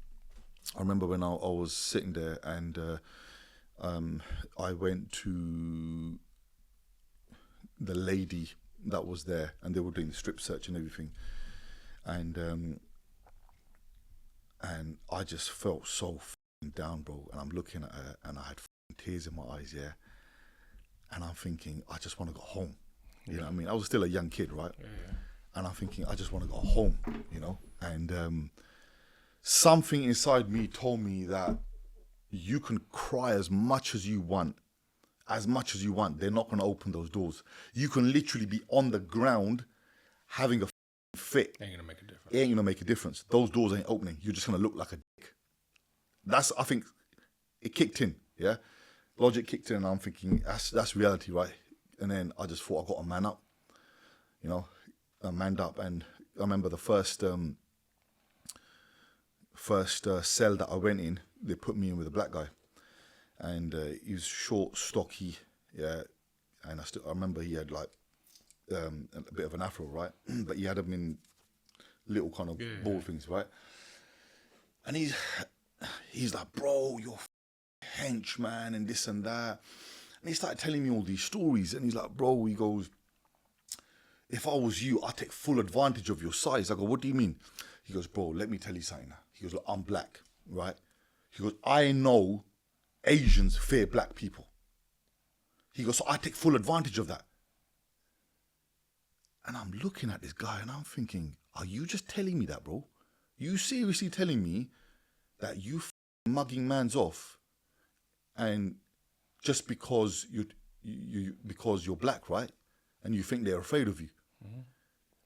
Speaker 1: I remember when I was sitting there, and I went to the lady that was there, and they were doing the strip search and everything. And I just felt so down, bro, and I'm looking at her, and I had tears in my eyes, yeah, and I'm thinking, I just want to go home, you know what I mean? I was still a young kid, right? Yeah. And I'm thinking, I just want to go home, you know. And something inside me told me that you can cry as much as you want, they're not going to open those doors. You can literally be on the ground having a fit,
Speaker 2: Ain't gonna make a difference.
Speaker 1: It ain't gonna make a difference. Those doors ain't opening. You're just gonna look like a dick. I think it kicked in, yeah? Logic kicked in, and I'm thinking, that's reality, right? And then I just thought, I got to man up, you know? I manned up, and I remember the first cell that I went in, they put me in with a black guy, and he was short, stocky, yeah, and I remember he had like a bit of an afro, right? But he had them in little kind of bald things, right? And he's like, bro, you're hench, man, and this and that. And he started telling me all these stories, and he's like, bro, he goes, if I was you, I'd take full advantage of your size. I go, what do you mean? He goes, bro, let me tell you something now. He goes, look, I'm black, right? He goes, I know Asians fear black people. He goes, so I take full advantage of that. And I'm looking at this guy, and I'm thinking, are you just telling me that, bro? You seriously telling me that you mugging mans off, and just because because you're black, right? And you think they're afraid of you. Mm-hmm.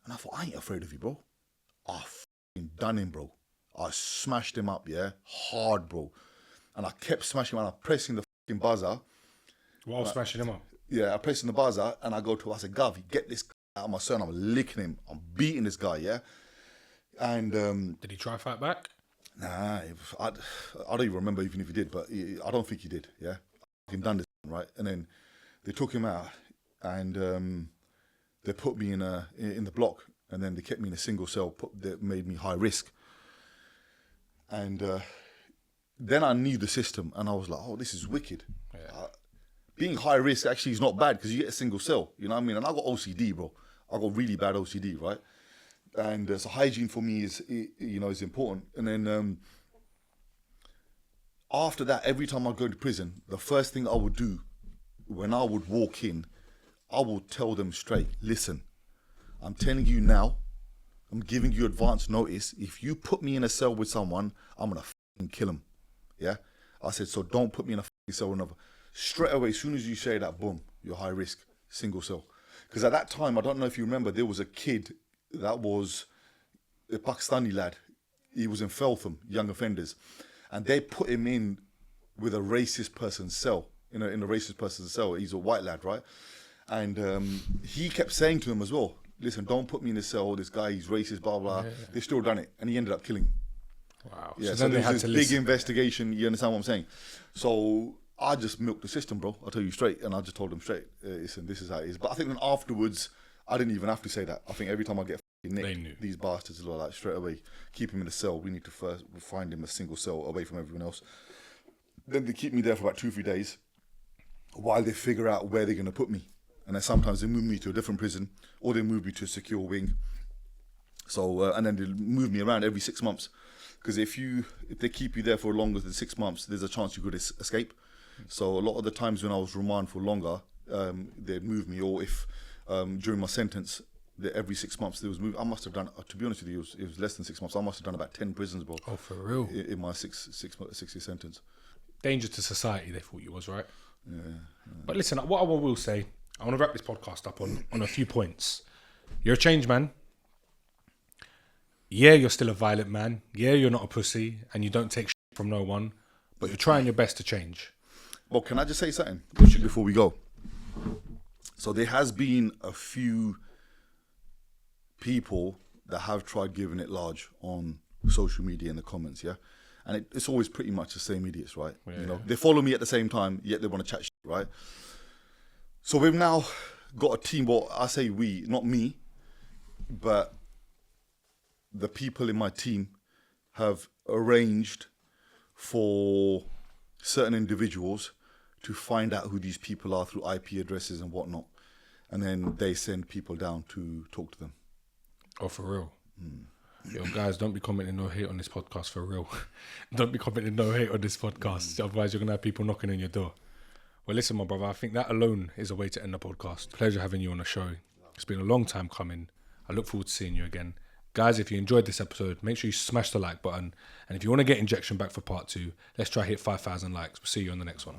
Speaker 1: And I thought, I ain't afraid of you, bro. I done him, bro. I smashed him up, yeah? Hard, bro. And I kept smashing him, and I'm pressing the buzzer.
Speaker 2: While smashing him up?
Speaker 1: Yeah, I'm pressing the buzzer, and I go to, I said, Gav, get this out of my son. I'm licking him. I'm beating this guy, yeah? And
Speaker 2: did he try fight back?
Speaker 1: Nah, I don't even remember even if he did, but I don't think he did, yeah? I've done this, right? And then they took him out, and they put me in the block, and then they kept me in a single cell that made me high risk. And then I knew the system, and I was like, oh, this is wicked. Yeah. Being high risk actually is not bad, because you get a single cell, you know what I mean? And I got OCD, bro. I got really bad OCD, right? And so hygiene for me is important. And then after that, every time I go to prison, the first thing I would do when I would walk in, I would tell them straight, listen, I'm telling you now, I'm giving you advance notice. If you put me in a cell with someone, I'm going to kill him. Yeah? I said, so don't put me in a cell with another. Straight away, as soon as you say that, boom, you're high risk, single cell. Because at that time, I don't know if you remember, there was a kid that was a Pakistani lad. He was in Feltham, young offenders, and they put him in with a racist person's cell. In a racist person's cell. He's a white lad, right? And he kept saying to him as well, listen, don't put me in the cell. This guy, he's racist, blah, blah. Yeah. They still done it. And he ended up killing him.
Speaker 2: Wow.
Speaker 1: Yeah, so there was this big investigation. You understand what I'm saying? So I just milked the system, bro. I'll tell you straight. And I just told them straight, listen, this is how it is. But I think then afterwards, I didn't even have to say that. I think every time I get nicked, these bastards are like, straight away, keep him in the cell. We need to first find him a single cell away from everyone else. Then they keep me there for about 2-3 days while they figure out where they're going to put me. And then sometimes they move me to a different prison or they move me to a secure wing. So, and then they move me around every 6 months. Because if they keep you there for longer than 6 months, there's a chance you could escape. So a lot of the times when I was remanded for longer, they'd move me. Or if during my sentence, every 6 months there was move. I must have done, to be honest with you, it was less than 6 months. I must have done about 10 prisons, bro.
Speaker 2: Oh, for real?
Speaker 1: In my 6-year sentence.
Speaker 2: Danger to society, they thought you was, right? Yeah. But listen, what I will say, I want to wrap this podcast up on a few points. You're a changed man. Yeah, you're still a violent man. Yeah, you're not a pussy and you don't take shit from no one, but you're trying your best to change.
Speaker 1: Well, can I just say something before we go? So there has been a few people that have tried giving it large on social media in the comments, yeah? And it's always pretty much the same idiots, right? Yeah. You know, they follow me at the same time, yet they want to chat shit, right? So we've now got a team, well, I say we, not me, but the people in my team have arranged for certain individuals to find out who these people are through IP addresses and whatnot. And then they send people down to talk to them.
Speaker 2: Oh, for real? Yo, guys, don't be commenting no hate on this podcast, for real. Don't be commenting no hate on this podcast. Otherwise, you're going to have people knocking on your door. Well, listen, my brother, I think that alone is a way to end the podcast. Pleasure having you on the show. It's been a long time coming. I look forward to seeing you again. Guys, if you enjoyed this episode, make sure you smash the like button. And if you want to get Injection back for part 2, let's try hit 5,000 likes. We'll see you on the next one.